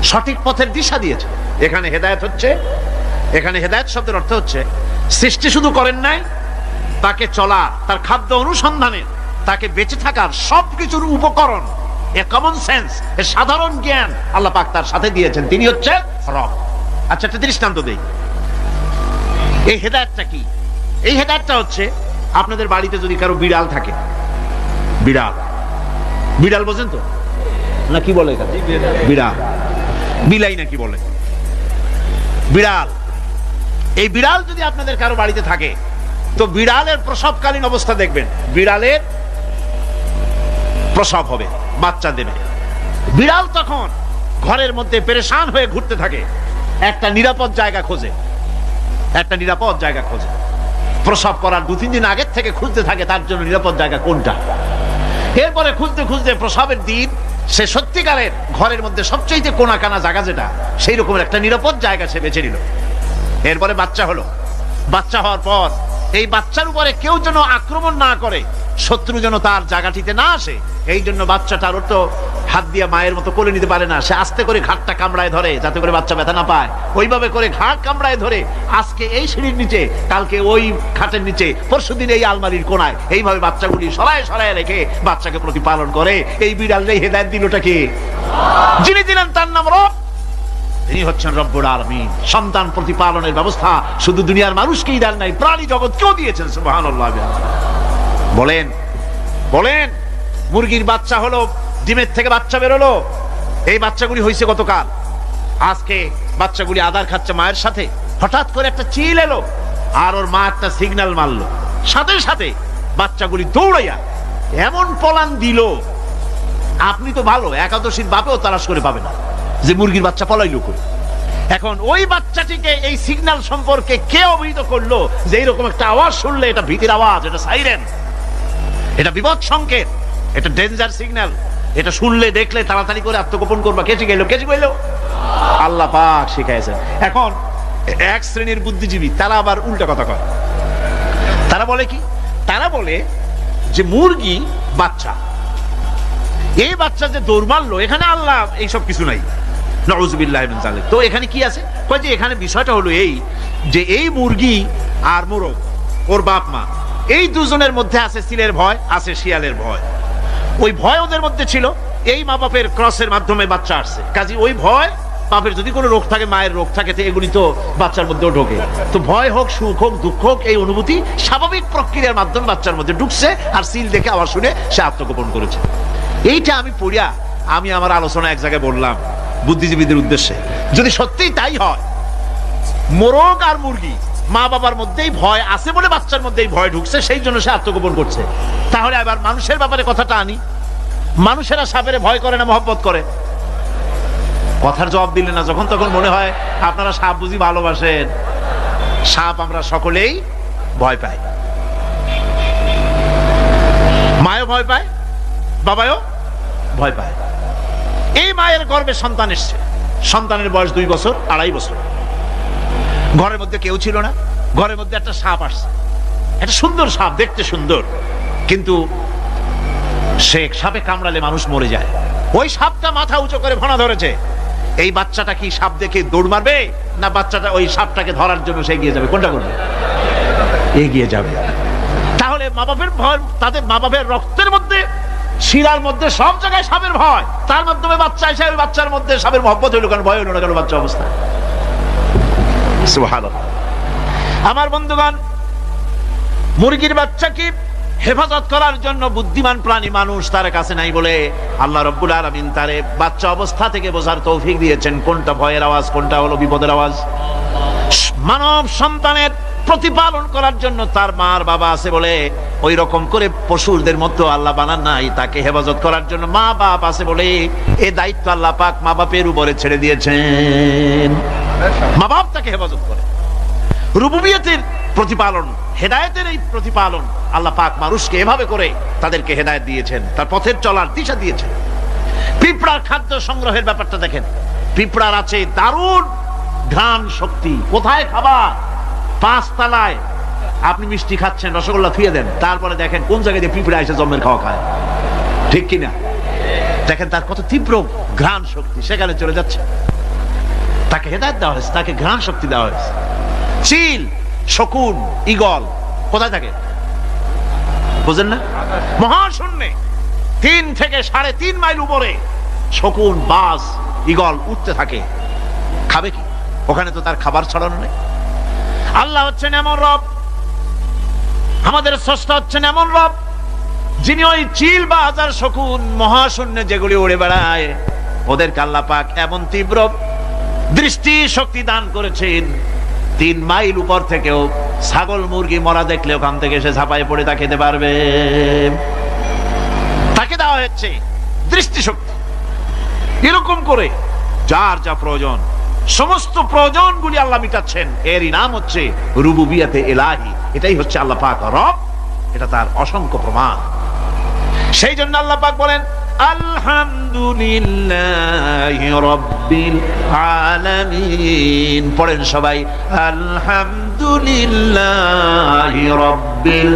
Speaker 1: সঠিক পথের দিশা দিয়েছেন। এখানে হেদায়েত শব্দের অর্থ হচ্ছে সৃষ্টি শুধু করেন নাই, তাকে চলা, তার খাদ্য অনুসন্ধানের, তাকে বেঁচে থাকার সবকিছুর উপকরণ, এ কমন সেন্স, এ সাধারণ জ্ঞান আল্লাহ পাক তার সাথে দিয়েছেন। তিনি হচ্ছেন রব। আচ্ছা, একটা দৃষ্টান্ত দেই। এই হেদায়েতটা কি? এই হেদায়েতটা হচ্ছে, আপনাদের বাড়িতে যদি কারো বিড়াল থাকে, বিড়াল বোঝেন তো না? কি বলে এখানে? বিড়াল, বিলাই নাকি বলে? বিড়াল। এই বিড়াল যদি আপনাদের কারো বাড়িতে থাকে তো বিড়ালের প্রসবকালীন অবস্থা দেখবেন, বিড়ালের প্রসব হবে, বাচ্চা দেবে। বিড়াল তখন ঘরের মধ্যে পেরেশান হয়ে ঘুরতে থাকে, একটা নিরাপদ জায়গা খোঁজে, প্রসব করার 2-3 দিন আগের থেকে খুঁজতে থাকে তার জন্য নিরাপদ জায়গা কোনটা। এরপরে খুঁজতে প্রসবের দিন সে সত্যিকারের ঘরের মধ্যে সবচেয়ে কোনা কানা জায়গা যেটা, সেই রকমের একটা নিরাপদ জায়গা সে বেছে নিল। এরপরে বাচ্চা হলো। বাচ্চা হওয়ার পর এই বাচ্চার উপরে কেউ যেন আক্রমণ না করে, শত্রু যেন তার জায়গাটিতে না আসে, এই জন্য বাচ্চাটার তো হাত দিয়ে মায়ের মতো কোলে নিতে পারে না, সে আস্তে করে ঘাটটা কামড়ায় ধরে যাতে করে বাচ্চা ব্যথা না পায়। ওইভাবে করে ঘাট কামড়ায় ধরে, আজকে এই সিঁড়ির নিচে, কালকে ওই খাটের নিচে, পরশুদিন এই আলমারির কোনায়, এইভাবে বাচ্চাগুলি সরায় সরায় রেখে বাচ্চাকে প্রতিপালন করে। এই বিড়ালে হেদায়েত দিলটা কি? যিনি দিলেন তার নাম রব, তিনি হচ্ছেন রব্বুল আলামিন। সন্তান প্রতিপালনের ব্যবস্থা শুধু দুনিয়ার মানুষকেই দেন নাই, প্রাণী জগৎকেও দিয়েছেন। সুবহানাল্লাহ। বলেন বলেন, মুরগির বাচ্চা হলো, ডিমের থেকে বাচ্চা বেরোলো, এই বাচ্চাগুলি হয়েছে গতকাল। আজকে বাচ্চাগুলি আদার খাচ্ছে মায়ের সাথে, হঠাৎ করে একটা চিল এলো আর ওর মা একটা সিগন্যাল মারলো, সাথে সাথে বাচ্চাগুলি দৌড়াইয়া এমন পলান দিল, আপনি তো ভালো একাদশীর বাপেও তালাশ করে পাবে না যে মুরগির বাচ্চা পলাইলো করে। এখন ওই বাচ্চাটিকে এই সিগন্যাল সম্পর্কে কে অবহিত করলো যে এইরকম একটা আওয়াজ শুনলে এটা ভীতির আওয়াজ, এটা সাইরেন, এটা বিপদ সংকেত, এটা ডেঞ্জার সিগন্যাল, এটা শুনলে দেখলে তাড়াতাড়ি করে আত্মগোপন করবা। কে শিখাইলো? কে শিখাইলো? আল্লাহ পাক শিখাইছেন। এখন এক শ্রেণীর বুদ্ধিজীবী তারা আবার উল্টা কথা কয়। তারা বলে কি? তারা বলে যে মুরগি বাচ্চা, এই বাচ্চা যে দৌড় মারলো, এখানে আল্লাহ এইসব কিছু নাই, নাউযুবিল্লাহ মিন যালিক। তো এখানে কি আছে? কয় যে এখানে বিষয়টা হলো এই যে এই মুরগি আর মোরগ, ওর বাপ মা, এই দুজনের মধ্যে আছে সিলের ভয়, আছে শিয়ালের ভয়। ওই ভয় ওদের মধ্যে ছিল, এই মা বাপের ক্রসের মাধ্যমে বাচ্চা আসছে, কাজে ওই ভয়, বাপের যদি কোনো রোগ থাকে, মায়ের রোগ থাকে, তো এগুলি তো বাচ্চার মধ্যেও ঢোকে। তো ভয় হোক, সুখ হোক, দুঃখ হোক, এই অনুভূতি স্বাভাবিক প্রক্রিয়ার মাধ্যমে বাচ্চার মধ্যে ঢুকছে, আর সিল দেখে আবার শুনে সে আত্মগোপন করেছে। এইটা আমি পড়িয়া আমি আমার আলোচনা এক জায়গায় বললাম বুদ্ধিজীবীদের উদ্দেশ্যে, যদি সত্যিই তাই হয়, মোরগ আর মুরগি মা বাবার মধ্যেই ভয় আছে বলে বাচ্চার মধ্যেই ভয় ঢুকছে, সেই জন্য সে আত্মগোপন করছে, তাহলে আবার মানুষের ব্যাপারে কথাটা আনি। মানুষেরা সাপের ভয় করে না মহব্বত করে? কথার জবাব দিলে না, যখন তখন মনে হয় আপনারা সাপ বুঝি ভালোবাসেন। সাপ আমরা সকলেই ভয় পাই, মায়ও ভয় পায়, বাবাও ভয় পায়। এই মায়ের গর্ভে সন্তান এসছে, সন্তানের বয়স 2 বছর, 2.5 বছর, ঘরের মধ্যে কেউ ছিল না, ঘরের মধ্যে একটা সাপ আসছে, একটা সুন্দর সাপ, দেখতে সুন্দর, কিন্তু সে সাপে কামড়ালে মানুষ মরে যায়। ওই সাপটা মাথা উঁচু করে ভনা ধরেছে। এই বাচ্চাটা কি সাপ দেখে দৌড় মারবে, না বাচ্চাটা ওই সাপটাকে ধরার জন্য সে এগিয়ে যাবে? কোনটা করবে? এগিয়ে যাবে। তাহলে মা বাপের ভয়, তাদের মা বাপের রক্তের মধ্যে, শিরার মধ্যে, সব জায়গায় সাপের ভয়, তার মাধ্যমে বাচ্চা এসে ওই বাচ্চার মধ্যে সাপের মহব্বত হইল কেন, ভয় হইল না কেন বাচ্চা অবস্থা? সুবহানাল্লাহ। আমার বন্ধুগণ, মুরগির বাচ্চাকে হেফাজত করার জন্য বুদ্ধিমান প্রাণী মানুষ তার কাছে নাই বলে আল্লাহ রাব্বুল আলামিন তারে বাচ্চা অবস্থা থেকে বোঝার তৌফিক দিয়েছেন কোনটা ভয়ের আওয়াজ, কোনটা হলো বিপদের আওয়াজ। মানব সন্তানের প্রতিপালন করার জন্য তার মার বাবা আছে বলে ওই রকম করে পশুদের মতো আল্লাহ বানান নাই, তাকে হেফাজত করার জন্য মা বাপ আছে বলে এই দায়িত্ব আল্লাহ পাক মা বাপের উপরে ছেড়ে দিয়েছেন। মা বাপ তাকে হেফাজত করে। রুবুবিয়তের প্রতিপালন, হেদায়েতের এই প্রতিপালন আল্লাহ পাক মানুষকে এভাবে করে তাদেরকে হেদায়েত দিয়েছেন, তার পথের চলার দিশা দিয়েছেন। পিঁপড়ার খাদ্য সংগ্রহের ব্যাপারটা দেখেন, পিঁপড়ার আছে দারুণ ঘ্রাণ শক্তি। কোথায় খাবার? 5 তলায় আপনি মিষ্টি খাচ্ছেন, রসগোল্লা থুয়ে দেন, তারপরে দেখেন কোন জায়গায় দিয়ে পিঁপড়া এসে জন্মের খাওয়া খায়, ঠিক কিনা? দেখেন তার কত তীব্র ঘ্রাণ শক্তি, সেখানে চলে যাচ্ছে। তাকে হেদায়েত দেওয়া হয়েছে, তাকে ঘ্রাণ শক্তি দেওয়া হয়েছে। চিল, শকুন, ঈগল কোথায় থাকে বুঝেন না? মহাশূন্যে 3 থেকে 3.5 মাইল উপরে শকুন, বাজ, ঈগল উঠতে থাকে। খাবে কি? ওখানে তো তার খাবার ছড়ানো নেই। আল্লাহ হচ্ছেন এমন রব, আমাদের স্রষ্টা হচ্ছেন এমন রব, যিনি ওই চিল, বাজ আর শকুন মহাশূন্যে যেগুলি উড়ে বেড়ায়, ওদেরকে আল্লাহ পাক এমন তীব্র দৃষ্টি শক্তি দান করেছেন, 3 মাইল উপর থেকেও ছাগল মুরগি মরা দেখলে ওখান থেকে সে ঝাঁপায় পড়ে তা খেতে পারবে। তাকে দেওয়া হচ্ছে দৃষ্টিশক্তি। এরকম করে যার যা প্রয়োজন, সমস্ত প্রয়োজনগুলি আল্লাহ মিটাচ্ছেন। এরই নাম হচ্ছে রুবুবিয়াতে ইলাহি। এটাই হচ্ছে আল্লাহ পাক রব, এটা তার অসংখ্য প্রমাণ। সেই জন্য আল্লাহ পাক বলেন আলহামদুলিল্লাহি রাব্বিল আলামিন। পড়েন সবাই আলহামদুলিল্লাহ। আলহামদুলিল্লাহি রাব্বিল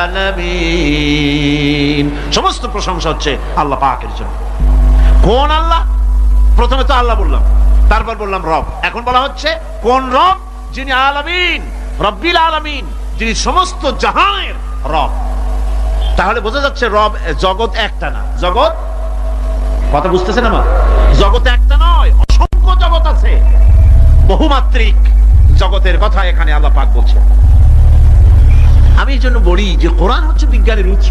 Speaker 1: আলামিন। সমস্ত প্রশংসা হচ্ছে আল্লাহ পাকের জন্য। কোন আল্লাহ? প্রথমে তো আল্লাহ বললাম, তারপর বললাম রব, এখন বলা হচ্ছে কোন রব? যিনি আলামিন, রব্বিল আলামিন, যিনি সমস্ত জাহানের রব। তাহলে বোঝা যাচ্ছে রব, জগৎ একটা না। জগৎ, কথা বুঝতেছেন আমার? জগৎ একটা নয়, অসংখ্য জগৎ আছে, বহুমাত্রিক জগতের কথা এখানে আল্লাহ পাক বলছে। আমি এই জন্য বলি যে কোরআন হচ্ছে বিজ্ঞানের উৎস।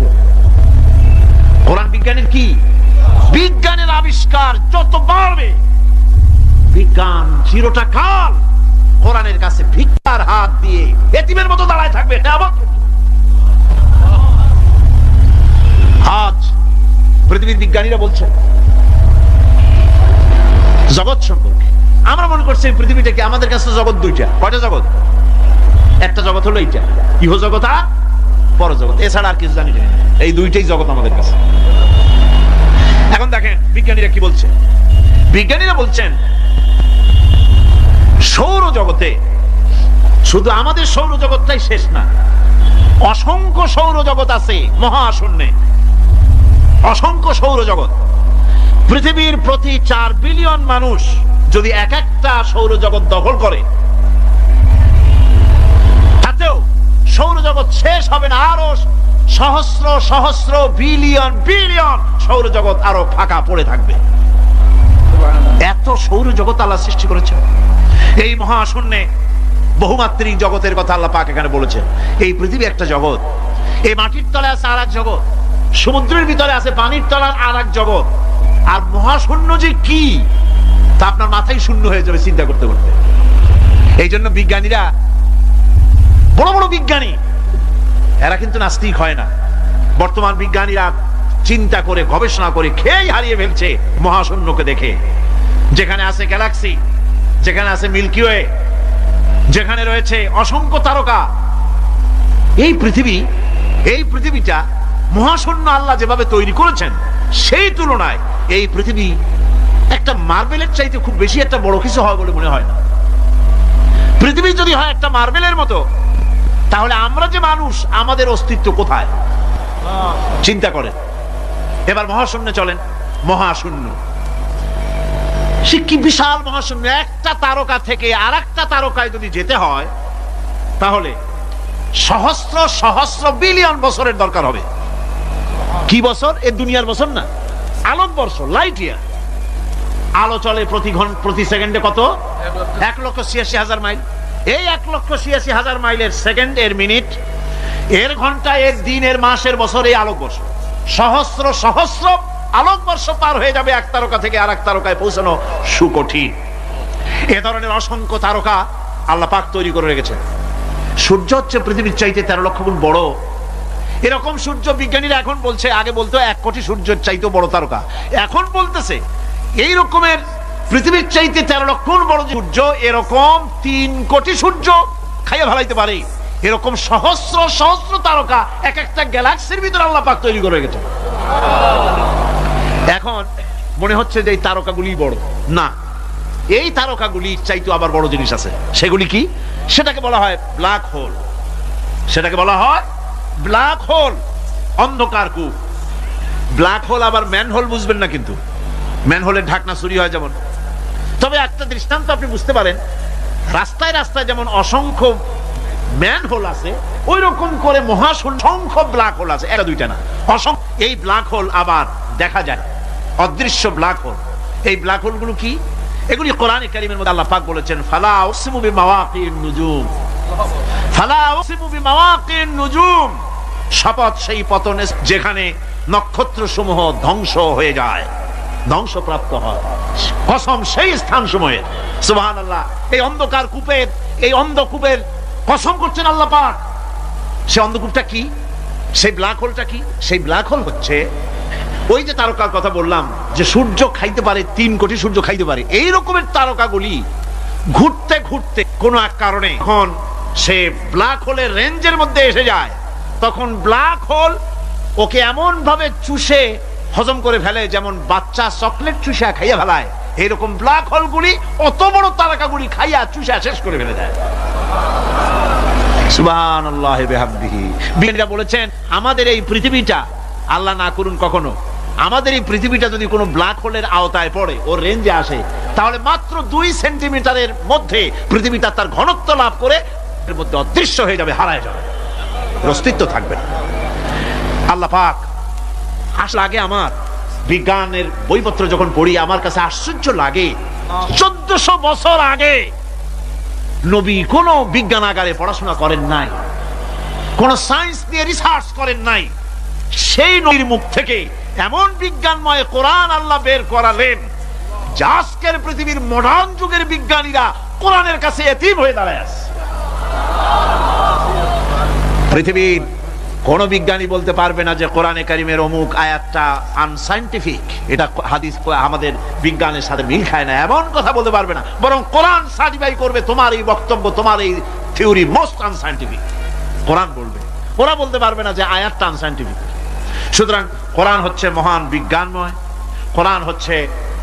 Speaker 1: কোরআন বিজ্ঞানের কি? বিজ্ঞানের আবিষ্কার যত বাড়বে, বিজ্ঞান চিরটা কাল কোরআনের কাছে ভিক্ষার হাত দিয়ে এতিমের মতো দাঁড়ায় থাকবে। আজ পৃথিবীর বিজ্ঞানীরা বলছেন জগৎ সম্পর্কে, আমরা মনে করছি পৃথিবীটাকে, আমাদের কাছে জগৎ দুইটা। কয়টা জগৎ? একটা জগৎ হলো এইটা, ইহজগৎ আর পরজগৎ, এছাড়া আর কিছু জানি না। এই দুইটাই জগৎ আমাদের কাছে। এখন দেখেন বিজ্ঞানীরা কি বলছে। বিজ্ঞানীরা বলছেন সৌরজগতে শুধু আমাদের সৌরজগৎটাই শেষ না, অসংখ্য সৌরজগৎ আছে মহাশূন্যে, অসংখ্য সৌরজগৎ। পৃথিবীর প্রতি 4 বিলিয়ন মানুষ যদি এক একটা সৌরজগৎ দখল করে, তাতেও সৌরজগৎ শেষ হবে না। আরো সহস্র সহস্র বিলিয়ন বিলিয়ন সৌরজগৎ আরো ফাঁকা পড়ে থাকবে। এত সৌরজগৎ আল্লাহ সৃষ্টি করেছে। এই মহাশূন্যে বহুমাত্রিক জগতের কথা আল্লাহ পাক এখানে বলেছেন। এই পৃথিবী একটা জগৎ, এই মাটির তলে আছে আর এক জগৎ, সমুদ্রের ভিতরে আছে পানির তলার আর এক জগৎ। আর মহাশূন্য যে কি তা আপনার মাথায় শূন্য হয়ে যাবে চিন্তা করতে করতে। এই জন্য বিজ্ঞানীরা, বড় বড় বিজ্ঞানী, এরা কিন্তু নাস্তিক হয় না। বর্তমান বিজ্ঞানীরা চিন্তা করে গবেষণা করে খেয়েই হারিয়ে ফেলছে মহাশূন্যকে দেখে। যেখানে আছে গ্যালাক্সি, যেখানে আছে মিল্কি ওয়ে, যেখানে রয়েছে অসংখ্য তারকা, এই পৃথিবীটা মহাশূন্য আল্লাহ যেভাবে তৈরি করেছেন, সেই তুলনায় এই পৃথিবী একটা মার্বেলের চাইতে খুব বেশি একটা বড় কিছু হয় বলে মনে হয় না। পৃথিবী যদি হয় একটা মার্বেলের মতো, তাহলে আমরা যে মানুষ, আমাদের অস্তিত্ব কোথায়? চিন্তা করেন। এবার মহাশূন্যে চলেন। মহাশূন্য সে কি বিশাল মহাশূন্য! একটা তারকা থেকে আর একটা তারকায় যদি যেতে হয়, তাহলে সহস্র সহস্র বিলিয়ন বছরের দরকার হবে। কি বছর? এ দুনিয়ার বছর না, আলোকবর্ষ, লাইট ইয়ার। আলো চলে প্রতি সেকেন্ডে কত? 1,86,000 মাইল। এই 1,86,000 মাইলের সেকেন্ড, এর মিনিট, এর ঘন্টা, এর দিন, এর মাস, এর বছর, এই আলোকবর্ষ। সহস্র সহস্র আলোকবর্ষ পার হয়ে যাবে এক তারকা থেকে আর এক তারকায় পৌঁছানো সুকঠিন। এ ধরনের অসংখ্য তারকা আল্লাহ পাক তৈরি করে রেখেছেন। সূর্য হচ্ছে পৃথিবীর চাইতে 13 লক্ষ গুণ বড়। এরকম সূর্য বিজ্ঞানীরা এখন বলছে, আগে বলতো 1 কোটি সূর্যের চাইতে বড় তারকা, এখন বলতেছে এই রকমের পৃথিবীর চাইতে 13 লক্ষ গুণ বড় সূর্য, এরকম 3 কোটি সূর্য খাইয়া ফেলাইতে পারে। এরকম সহস্র সহস্র তারকা এক একটা গ্যালাক্সির ভিতরে আল্লাহ পাক তৈরি করে রেখেছেন। এখন মনে হচ্ছে যে এই তারকাগুলি বড় না, এই তারকাগুলির চাইতে আবার বড় জিনিস আছে। সেগুলি কি? সেটাকে বলা হয় ব্ল্যাক হোল। সেটাকে বলা হয় ব্ল্যাক হোল, অন্ধকার কূপ। ব্ল্যাক হোল আবার ম্যান হোল বুঝবেন না, কিন্তু ম্যান হোলের ঢাকনা চুরি হয় যেমন। তবে একটা দৃষ্টান্ত আপনি বুঝতে পারেন, রাস্তায় রাস্তায় যেমন অসংখ্য ম্যান হোল আছে, ওই রকম করে মহাশূন্য অসংখ্য ব্ল্যাক হোল আছে, একটা দুইটা না, অসংখ্য। এই ব্ল্যাক হোল আবার দেখা যায়, অদৃশ্য ব্ল্যাক হোল। এই ব্ল্যাক হোল গুলো কি? এগুলি কোরআনে কারীমের মধ্যে আল্লাহ পাক বলেছেন, ফালা উকসিমু বিমাওয়াকিন নুজুম, ফালা উকসিমু বিমাওয়াকিন নুজুম, শপথ সেই পতনে যেখানে নক্ষত্র সমূহ ধ্বংস হয়ে যায়, ধ্বংসপ্রাপ্ত হয়, কসম সেই স্থান সময়ের। সুবহানাল্লাহ। এই অন্ধকার কূপের, এই অন্ধকূপের কসম করছেন আল্লাহ পাক। সে অন্ধকূপটা কি? সেই ব্ল্যাক হোলটা কি? সেই ব্ল্যাক হোল হচ্ছে ওই যে তারকার কথা বললাম, যে সূর্য খাইতে পারে, 3 কোটি সূর্য খাইতে পারে, এই রকমের তারকাগুলি ঘুরতে ঘুরতে কোন এক কারণে যখন সে ব্ল্যাক হোলের রেঞ্জের মধ্যে এসে যায়, তখন ব্ল্যাক হোল ওকে এমন ভাবে চুষে হজম করে ফেলে, যেমন বাচ্চা চকলেট চুষে খাইয়া ফেলায়, এরকম ব্ল্যাক হোলগুলি অত বড় তারকাগুলি খাইয়া চুষা শেষ করে ফেলে দেয়। সুবহানাল্লাহ বিহামদিহি। বিজ্ঞানীরা বলেছেন আমাদের এই পৃথিবীটা, আল্লাহ না করুন কখনো, আমাদের এই পৃথিবীটা যদি কোনো ব্ল্যাক হোলের আওতায় পড়ে, ওর রেঞ্জে আসে, তাহলে মাত্র 2 সেন্টিমিটারের মধ্যে পৃথিবীটা তার ঘনত্ব লাভ করে এর মধ্যে অদৃশ্য হয়ে যাবে, হারায় যাবে, অস্তিত্ব থাকবে না। আল্লাহ পাক আসলে আগে আমার বিজ্ঞানের বইপত্র যখন পড়ি আমার কাছে আশ্চর্য লাগে, 1400 বছর আগে নবী কোন বিজ্ঞানাগারে পড়াশোনা করেন নাই, কোন সায়েন্স নিয়ে রিসার্চ করেন নাই, সেই নবীর মুখ থেকে এমন বিজ্ঞানময় কোরআন আল্লাহ বের করালেন যে আজকের পৃথিবীর মডার্ন যুগের বিজ্ঞানীরা কোরআনের কাছে এতিম হয়ে দাঁড়ায় আছে। পৃথিবীর কোন বিজ্ঞানী বলতে পারবে না যে কোরআনে কারিমের অমুক আয়াতটা আনসাইন্টিফিক, এটা হাদিস আমাদের বিজ্ঞানের সাথে মিল খায় না, এমন কথা বলতে পারবে না। বরং কোরআন সার্টিফাই করবে তোমার এই বক্তব্য, তোমার এই থিওরি মোস্ট আনসাইন্টিফিক। কোরআন বলবে, ওরা বলতে পারবে না যে আয়াতটা আনসাইন্টিফিক। সুতরাং কোরআন হচ্ছে মহান বিজ্ঞানময়, কোরআন হচ্ছে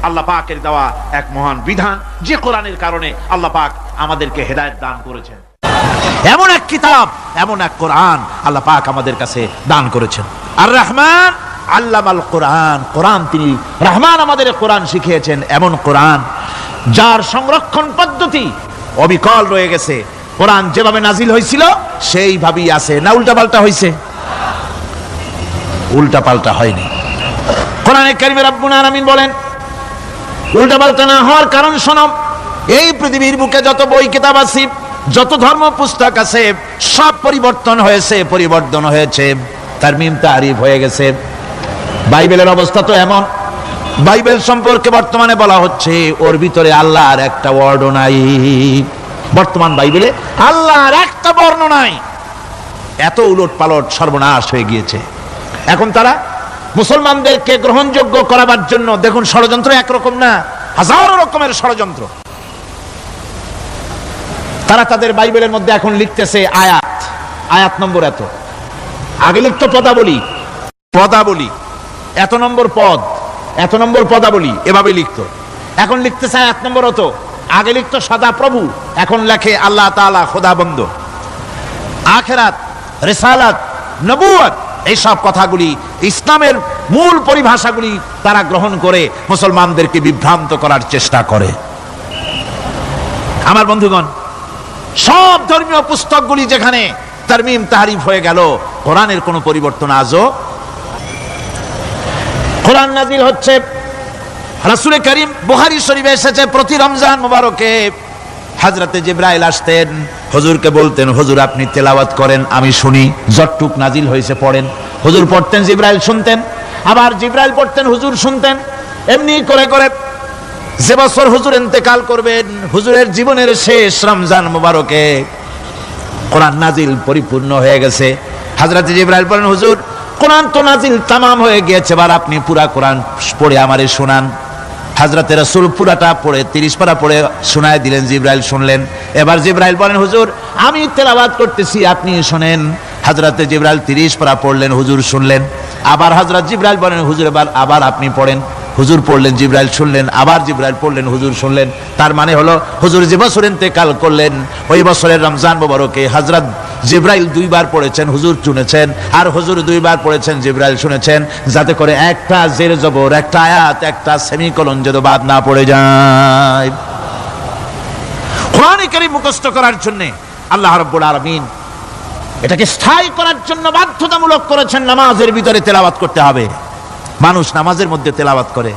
Speaker 1: আল্লাহ পাকের দেওয়া এক মহান বিধান, যে কোরআনের কারণে আল্লাহ পাক আমাদেরকে হেদায়েত দান করেছেন। এমন এক কিতাব, এমন এক কোরআন আল্লাহ পাক আমাদের কাছে দান করেছেন। আর রহমান আল্লামাল কোরআন, কোরআন তিনি রহমান আমাদের কোরআন শিখিয়েছেন, এমন কোরআন যার সংরক্ষণ পদ্ধতি অবিকল রয়ে গেছে। কোরআন যেভাবে নাজিল হয়েছিল সেইভাবেই আছে, না উল্টা পাল্টা হয়েছে? উল্টা পাল্টা হয়নি। কোরআনে কারিমে রব্বুল আলামিন বলেন উল্টা পাল্টা না হওয়ার কারণ শোনো, এই পৃথিবীর বুকে যত বই কিতাব আছে, যত ধর্ম পুস্তক আছে, সব পরিবর্তন হয়েছে, পরিবর্তন হয়েছে, তারমিম তারিফ হয়ে গেছে। বাইবেলের অবস্থা তো এমন, বাইবেল সম্পর্কে বর্তমানে বলা হচ্ছে ওর ভিতরে আল্লাহর একটা ওয়ার্ড নাই। বর্তমান বাইবেলে আল্লাহর একটা বর্ণ নাই। এত উলট পালট সর্বনাশ হয়ে গিয়েছে। এখন তারা মুসলমানদেরকে গ্রহণযোগ্য করাবার জন্য দেখুন ষড়যন্ত্র একরকম না, হাজারো রকমের ষড়যন্ত্র। তারা তাদের বাইবেলের মধ্যে এখন লিখতেছে আয়াত, আয়াত নম্বর এত, আগে লিখতো পদাবলী, পদাবলী এত নম্বর পদ, এত নম্বর পদাবলী, এভাবে লিখতো। এখন লিখতেছে আয়াত নম্বর অত, আগে লিখতো সদা প্রভু, এখন লেখে আল্লাহ তাআলা খোদাবন্দ। আখিরাত, রিসালাত, নবুয়ত, এইসব কথাগুলি ইসলামের মূল পরিভাষাগুলি তারা গ্রহণ করে মুসলমানদেরকে বিভ্রান্ত করার চেষ্টা করে। আমার বন্ধুগণ, সব ধর্মীয় পুস্তকগুলি যেখানে তারমিম তারিফ হয়ে গেল, কোরআনের কোনো পরিবর্তন আজও। কোরআন নাজিল হচ্ছে, রাসূল করিম বুখারী শরীফে এসেছে প্রতি রমজান মুবারকে হযরতে জিবরাইল আসতেন, হুজুরকে বলতেন হুজুর আপনি তেলাওয়াত করেন আমি শুনি, যতটুক নাজিল হয়েছে পড়েন। হুজুর পড়তেন, জিবরাইল শুনতেন, আবার জিবরাইল পড়তেন, হুজুর শুনতেন। এমনি করে করে যে বছর হুজুর ইন্তেকাল করবেন, হুজুরের জীবনের শেষ রমজান মুবারকে কোরআন নাজিল পরিপূর্ণ হয়ে গেছে। হযরত জিবরাইল বলেন হুজুর কোরআন তো নাজিল তামাম হয়ে গিয়েছে, এবার আপনি পুরা কোরআন পড়ে আমারে শোনান। হযরত রাসূল পুরাটা পড়ে 30 পারা পড়ে শোনায় দিলেন, জিবরাইল শুনলেন। এবার জিবরাইল বলেন হুজুর আমি তেলাওয়াত করতেছি আপনি শুনেন। হযরত জিবরাইল 30 পারা পড়লেন, হুজুর শুনলেন। আবার হযরত জিবরাইল বলেন হুজুর এবার আবার আপনি পড়েন। হুজুর পড়লেন, জিবরাইল শুনলেন, আবার জিবরাইল পড়লেন, হুজুর শুনলেন। তার মানে হলো হুজুর যে বছর ইন্তেকাল করলেন ওই বছরের রমজান মুবারকে হযরত জিবরাইল 2 বার পড়েছেন, হুজুর শুনেছেন, আর হুজুর 2 বার পড়েছেন, জিবরাইল শুনেছেন, যাতে করে একটা জের জবর, একটা আয়াত, একটা সেমিকোলন যেন বাদ না পড়ে যায়। কোরআন কারীম মুখস্থ করার জন্য আল্লাহ রাব্বুল আলামিন এটাকে স্থায়ী করার জন্য বাধ্যতামূলক করেছেন, নামাজের ভিতরে তেলাওয়াত করতে হবে। মানুষ নামাজের মধ্যে তেলাওয়াত করে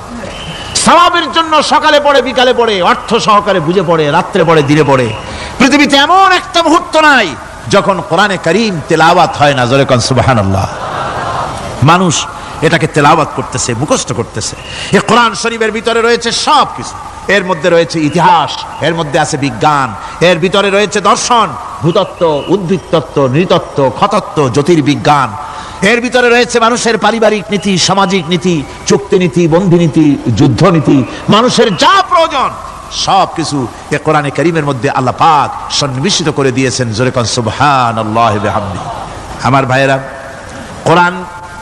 Speaker 1: সওয়াবের জন্য, সকালে পড়ে বিকালে পড়ে, অর্থ সহকারে বুঝে পড়ে, রাত্রে পড়ে দিনে পড়ে। পৃথিবীতে এমন একটা মুহূর্ত নাই যখন কোরআনে কারীম তেলাওয়াত হয় না। জোরে কোন সুবহানাল্লাহ। মানুষ এটাকে তেলাওয়াত করতেছে, মুখস্থ করতেছে। এই কোরআন শরীফের ভিতরে রয়েছে সব কিছু। এর মধ্যে রয়েছে ইতিহাস, এর মধ্যে আছে বিজ্ঞান, এর ভিতরে রয়েছে দর্শন, ভূতত্ত্ব, উদ্ভিদতত্ত্ব, নৃতত্ত্ব, খতত্ত্ব, জ্যোতির্বিজ্ঞান। এর ভিতরে রয়েছে মানুষের পারিবারিক নীতি, সামাজিক নীতি, চুক্তি নীতি, বন্ধি নীতি, যুদ্ধ নীতি, মানুষের যা প্রয়োজন সবকিছু এ কোরআনে কারীমের মধ্যে আল্লাহ পাক সন্নিবেশিত করে দিয়েছেন। জোরে কোন সুবহানাল্লাহি ওয়া বিহামদিহি। আমার ভাইয়েরা, কোরআন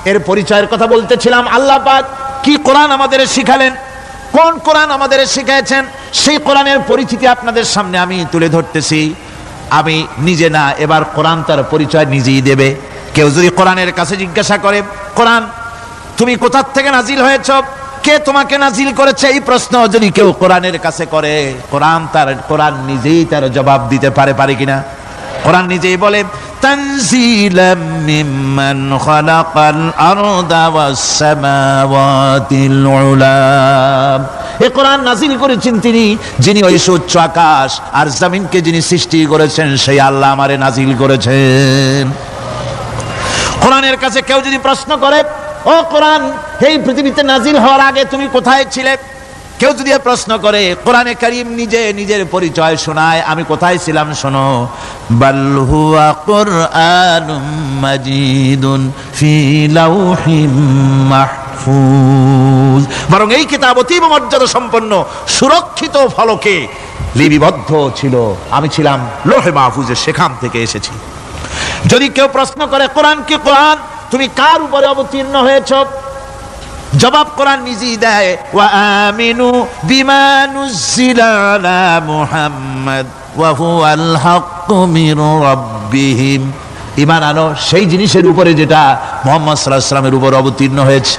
Speaker 1: এর পরিচয়ের কথা বলতেছিলাম। আল্লাহ পাক কি কোরআন আমাদের শিখালেন, কোন কোরআন আমাদের শিখিয়েছেন, সেই কোরআনের পরিচিতি আপনাদের সামনে আমি তুলে ধরতেছি। আমি নিজে না, এবার কোরআন তার পরিচয় নিজেই দেবে। কেউ যদি কোরআনের কাছে জিজ্ঞাসা করে, কোরআন তুমি কোথা থেকে নাজিল হয়েছ, কে তোমাকে নাজিল করেছে, এই প্রশ্ন যদি কেউ কোরআনের কাছে করে, কোরআন নিজেই তার জবাব দিতে পারে কিনা? কোরআন নিজেই বলে, তানজিলাম মিম্মান খালাকাল আরদা ওয়াস সামাওয়াতিল উলা। এই কোরআন নাজিল করেছেন তিনি, যিনি ওই উচ্চ আকাশ আর জমিনকে যিনি সৃষ্টি করেছেন, সেই আল্লাহ আমারে নাজিল করেছেন। কোরআনের কাছে কেউ যদি প্রশ্ন করে, ও কোরআন, এই পৃথিবীতে নাজিল হওয়ার আগে তুমি কোথায় ছিলে, কেউ যদি প্রশ্ন করে, কোরআনে কারীম নিজে নিজের পরিচয় শোনায়, আমি কোথায় ছিলাম শোনো, বাল হুয়া কুরআনুম মাজিদুন ফি লাউহিম মাহফুজ। বরং এই কিতাব অতীব মর্যাদা সম্পন্ন সুরক্ষিত ফলকে লিপিবদ্ধ ছিল, আমি ছিলাম লৌহে মাহফুজে, সেখান থেকে এসেছি। যদি কেউ প্রশ্ন করে, কোরআন কি, কোরআন তুমি কার উপরে অবতীর্ণ হয়েছ, জবাব কোরআন নিজেই দেয়, ওয়া আমিনু বিমা নুজিলা আলা মুহাম্মাদ ওয়া হুয়াল হাক্কু মির রাব্বিহিম। ঈমান আনো সেই জিনিসের উপরে যেটা মুহাম্মদ সাল্লাল্লাহু আলাইহি ওয়াসাল্লামের উপর অবতীর্ণ হয়েছে।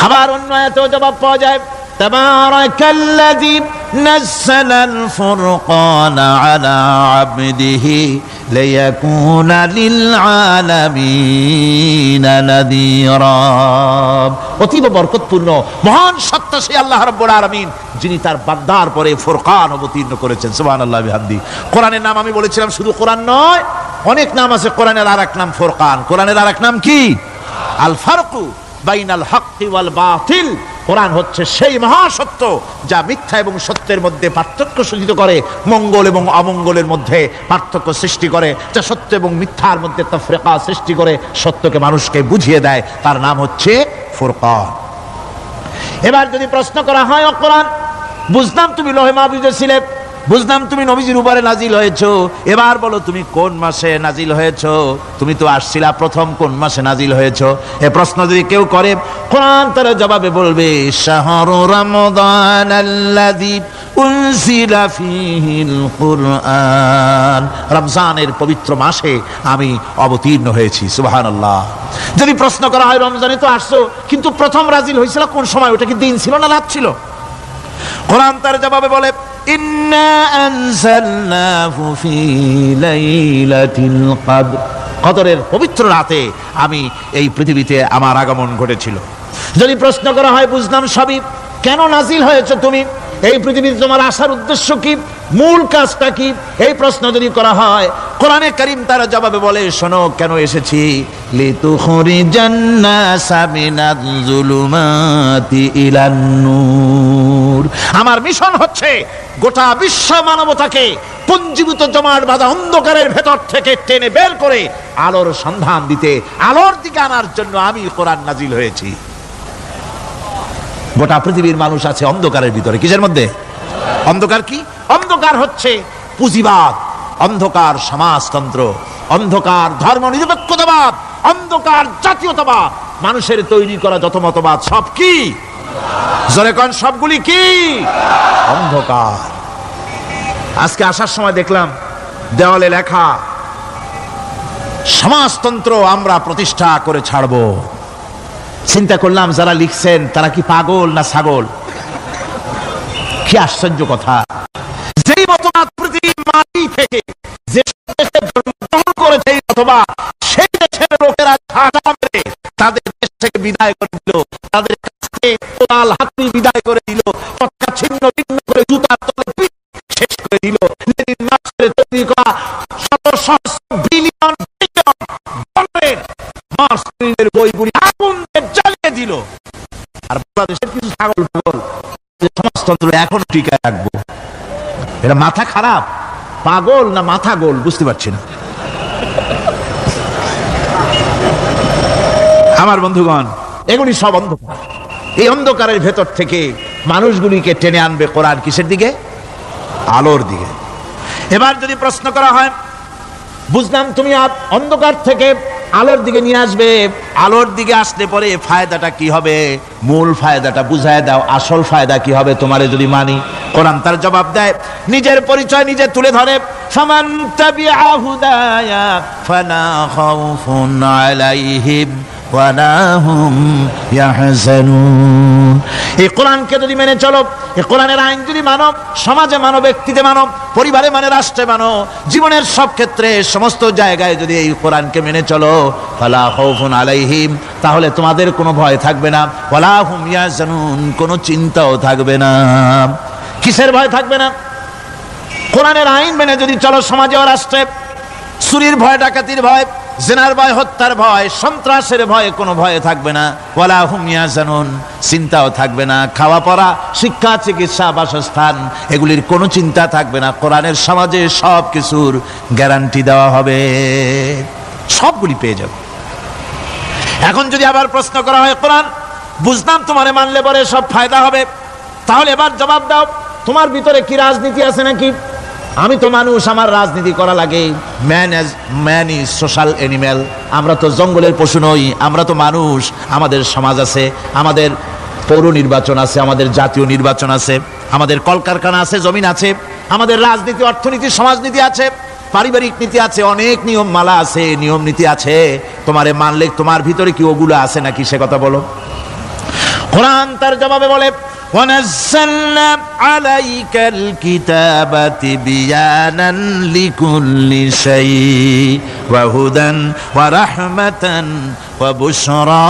Speaker 1: আবার অন্য আয়াতেও জবাব পাওয়া যায়, তাবারাকাল্লাযী নাযালাল ফুরকানা আলা আবদিহি লিয়াকুনা লিল আলামিনা নাযীরা। অতীব বরকতপূর্ণ মহান সত্তা সেই আল্লাহ রাব্বুল আলামিন, যিনি তার বান্দার পরে ফুরকান অবতীর্ণ করেছেন। সুবহানাল্লাহ বিহামদি। কোরআনের নাম আমি বলেছিলাম শুধু কোরআন নয়, অনেক নাম আছে। কোরআনের আরেক নাম ফুরকান। কোরআনের আরেক নাম কি? আল ফারকু বাইনাল হাক্কি ওয়াল বাতিল। কোরআন হচ্ছে সেই মহাসত্য যা মিথ্যা এবং সত্যের মধ্যে পার্থক্য সূচিত করে, মঙ্গল এবং অমঙ্গলের মধ্যে পার্থক্য সৃষ্টি করে, যা সত্য এবং মিথ্যার মধ্যে তাফরিকা সৃষ্টি করে, সত্যকে মানুষকে বুঝিয়ে দেয়, তার নাম হচ্ছে ফুরকান। এবার যদি প্রশ্ন করা হয়, ও কোরআন, বুঝলাম তুমি লৌহে মাহফুজে ছিলে, বুঝলাম তুমি নবীজির উপরে নাজিল হয়েছো, এবার বলো তুমি কোন মাসে নাজিল হয়েছো, তুমি তো আসছিলা প্রথম কোন মাসে নাজিল হয়েছো? এ প্রশ্ন যদি কেউ করে, কোরআন তার জবাবে বলবে, শাহরু রমাদানাল্লাযী উনজিলা ফীহিল কুরআন। রমজানের পবিত্র মাসে আমি অবতীর্ণ হয়েছি। সুবহানাল্লাহ। যদি প্রশ্ন করা হয়, রমজানে তো আসছো, কিন্তু প্রথম নাজিল হয়েছিল কোন সময়, ওটা কি দিন ছিল না রাত ছিল? কোরআন তার জবাবে বলে, ইন্না আনজালনাহু ফি লাইলাতিল কদর। কদরের পবিত্র রাতে আমি এই পৃথিবীতে আমার আগমন ঘটেছিল। যদি প্রশ্ন করা হয়, বুঝলাম সবই, কেন নাজিল হয়েছে তুমি, এই পৃথিবীতে তোমার আসার উদ্দেশ্য কি, মূল কাজটা কি, এই প্রশ্ন যদি করা হয়, কোরআনে কারীম তার জবাবে বলে, শোনো কেন এসেছি, লিতুখরিজান নাসা মিনাজ যুলুমাতি ইলান নূর। আমার মিশন হচ্ছে গোটা বিশ্ব মানবতাকে পুঞ্জীভূত জমাট বাঁধা অন্ধকারের ভেতর থেকে টেনে বের করে আলোর সন্ধান দিতে, আলোর দিকে আনার জন্য আমি কোরআন নাজিল হয়েছি। গোটা পৃথিবীর মানুষ আছে অন্ধকারের ভিতরে। কিসের মধ্যে? অন্ধকার কি? অন্ধকার হচ্ছে পুঁজিবাদ, অন্ধকার সমাজতন্ত্র, অন্ধকার ধর্ম নিরপেক্ষতাবাদ, অন্ধকার জাতীয়তাবাদ, মানুষের তৈরি করা যত মতবাদ সব কি? জোরে কোন, সবগুলি কি? অন্ধকার। আজকে আসার সময় দেখলাম দেওয়ালে লেখা, সমাজতন্ত্র আমরা প্রতিষ্ঠা করে ছাড়বো। চিন্তা করলাম, যারা লিখছেন তারা কি পাগল না ছাগল? কি আশ্চর্য কথা! যেই মতবাদ পৃথিবীর মাটি থেকে যে দেশে জন্মগ্রহণ করেছে, এই মতবাদ সেই দেশের লোকেরা ঝাঁটা মেরে তাদের দেশ থেকে বিদায় করে দিল, তাদের কাছ থেকে কোদাল হাতুড়ি বিদায় করে দিল, পতাকা ছিন্ন ভিন্ন করে জুতার তলে পিঠ শেষ করে দিল। লেনিন মার্ক্সের তৈরি করা শত সহস্র বিলিয়ন বিলিয়ন ডলারের মার্ক্সের বইগুলি আগুন দিয়ে জ্বালিয়ে দিল। আর বাংলাদেশের কিছু ছাগল পাগল সমাজতন্ত্র এখন টিকায় রাখবো। এটা মাথা খারাপ, পাগল না মাথা গোল বুঝতে পারছি না। আমার বন্ধুগণ, এগুলি সব অন্ধকার। এই অন্ধকারের ভেতর থেকে মানুষগুলিকে টেনে আনবে কোরআন কিসের দিকে? আলোর দিকে। এবার যদি প্রশ্ন করা হয়, বুঝলাম তুমি অন্ধকার থেকে আলোর দিকে নিয়ে আসবে। আলোর দিকে আসলে পরে ফায়দাটা কি হবে, মূল ফায়দাটা বুঝায় দাও, আসল ফায়দা কি হবে তোমারে যদি মানি। কোরআন তার জবাব দেয়, নিজের পরিচয় নিজে তুলে ধরে, ফামান তাবিআ হুদায়া ফালা খাউফুন আলাইহিম ওয়ালা হুম ইয়াহজানুন। এই কোরআনকে যদি মেনে চলো, এই কোরআনের আইন যদি মানো, সমাজে মানো, ব্যক্তিতে মানো, পরিবারে মানে, রাষ্ট্রে মানো, জীবনের সব ক্ষেত্রে সমস্ত জায়গায় যদি এই কোরআনকে মেনে চলো, ফালা খাউফুন আলাইহিম, তাহলে তোমাদের কোনো ভয় থাকবে না, ওয়ালা হুম ইয়াহজানুন, কোনো চিন্তাও থাকবে না। কিসের ভয় থাকবে না? কোরআনের আইন মেনে যদি চলো সমাজে ও রাষ্ট্রে, চুরির ভয়, ডাকাতির ভয়, জিনার ভয়, হত্যার ভয়, সন্ত্রাসের ভয়, কোনো ভয় থাকবে না। ওয়ালা হুম ইয়াহজানুন, চিন্তাও থাকবে না। খাওয়া পড়া, শিক্ষা, চিকিৎসা, বাসস্থান, এগুলির কোনো চিন্তা থাকবে না। কোরআনের সমাজে সব কিছুর গ্যারান্টি দেওয়া হবে, সবগুলি পেয়ে যাবে। এখন যদি আবার প্রশ্ন করা হয়, কোরআন বুঝলাম তোমারে মানলে পরে সব ফায়দা হবে, তাহলে এবার জবাব দাও, তোমার ভিতরে কি রাজনীতি আছে নাকি? আমি তো মানুষ, আমার রাজনীতি করা লাগে। ম্যান ইজ সোশ্যাল অ্যানিম্যাল, আমরা তো জঙ্গলের পশু নই, আমরা তো মানুষ। আমাদের সমাজ আছে, আমাদের পৌর নির্বাচন আছে, আমাদের জাতীয় নির্বাচন আছে, আমাদের কলকারখানা আছে, জমিন আছে, আমাদের রাজনীতি, অর্থনীতি, সমাজনীতি আছে, পারিবারিক নীতি আছে, অনেক নিয়ম মালা আছে, নিয়ম নীতি আছে। তোমারে মানলে তোমার ভিতরে কি ওগুলো আছে নাকি, সে কথা বলো। কোরআন তার জবাবে বলে, وَنَزَّلْنَا عَلَيْكَ الْكِتَابَ تِبْيَانًا لِكُلِّ شَيْءٍ وَهُدًى وَرَحْمَةً وَبُشْرَى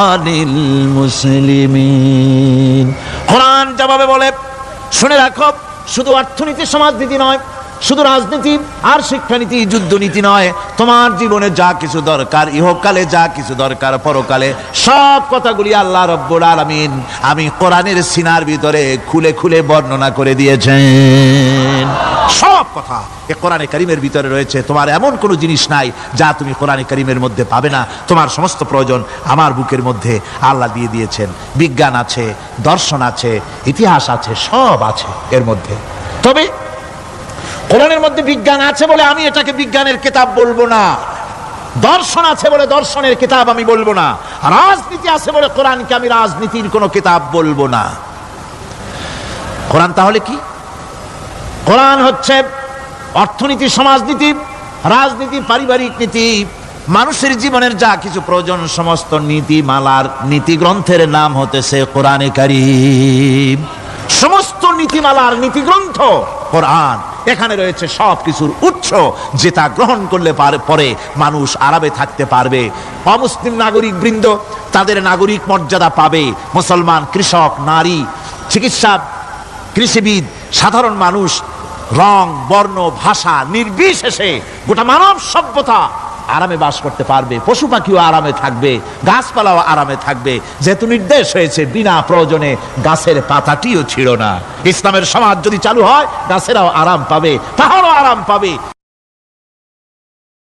Speaker 1: لِلْمُسْلِمِينَ। কোরআন জবাবে বলে, শুনে রাখো, শুধু অর্থনীতি, সমাজনীতি নয়, শুধু রাজনীতি আর শিক্ষানীতি, যুদ্ধনীতি নয়, তোমার জীবনে যা কিছু দরকার, ইহকালে যা কিছু দরকার, পরকালে, সব কথাগুলি আল্লাহ রব্বুল আলামিন আমি কোরআনের সিনার ভিতরে খুলে খুলে বর্ণনা করে দিয়েছেন। সব কথা এই কোরআনে কারীমের ভিতরে রয়েছে। তোমার এমন কোনো জিনিস নাই যা তুমি কোরআনে কারীমের মধ্যে পাবে না। তোমার সমস্ত প্রয়োজন আমার বুকের মধ্যে আল্লাহ দিয়ে দিয়েছেন। বিজ্ঞান আছে, দর্শন আছে, ইতিহাস আছে, সব আছে এর মধ্যে। তবে কোরআনের মধ্যে বিজ্ঞান আছে বলে আমি এটাকে বিজ্ঞানের কিতাব বলবো না, দর্শন আছে বলে দর্শনের কিতাব আমি বলবো না, রাজনীতি আছে বলে কোরআনকে আমি রাজনীতির কোনো কিতাব বলবো না। কোরআন তাহলে কি? কোরআন হচ্ছে অর্থনীতি, সমাজনীতি, রাজনীতি, পারিবারিক নীতি, মানুষের জীবনের যা কিছু প্রয়োজন, সমস্ত নীতিমালার, নীতি গ্রন্থের নাম হতেছে কোরআনে কারীম। সমস্ত নীতিমালার নীতি গ্রন্থ কোরআন। এখানে রয়েছে সব কিছুর উৎস, যেটা গ্রহণ করলে পরে মানুষ আরামে থাকতে পারবে। অমুসলিম নাগরিক বৃন্দ তাদের নাগরিক মর্যাদা পাবে। মুসলমান, কৃষক, নারী, চিকিৎসা, কৃষিবিদ, সাধারণ মানুষ, রং, বর্ণ, ভাষা নির্বিশেষে গোটা মানব সভ্যতা আরামে বাস করতে পারবে। পশু পাখিও আরামে থাকবে, গাছপালাও আরামে থাকবে, যেহেতু নির্দেশ হয়েছে বিনা প্রয়োজনে গাছের পাতাটিও ছিঁড়ো না। ইসলামের সমাজ যদি চালু হয়, গাছেরাও আরাম পাবে, পাহাড়ও আরাম পাবে।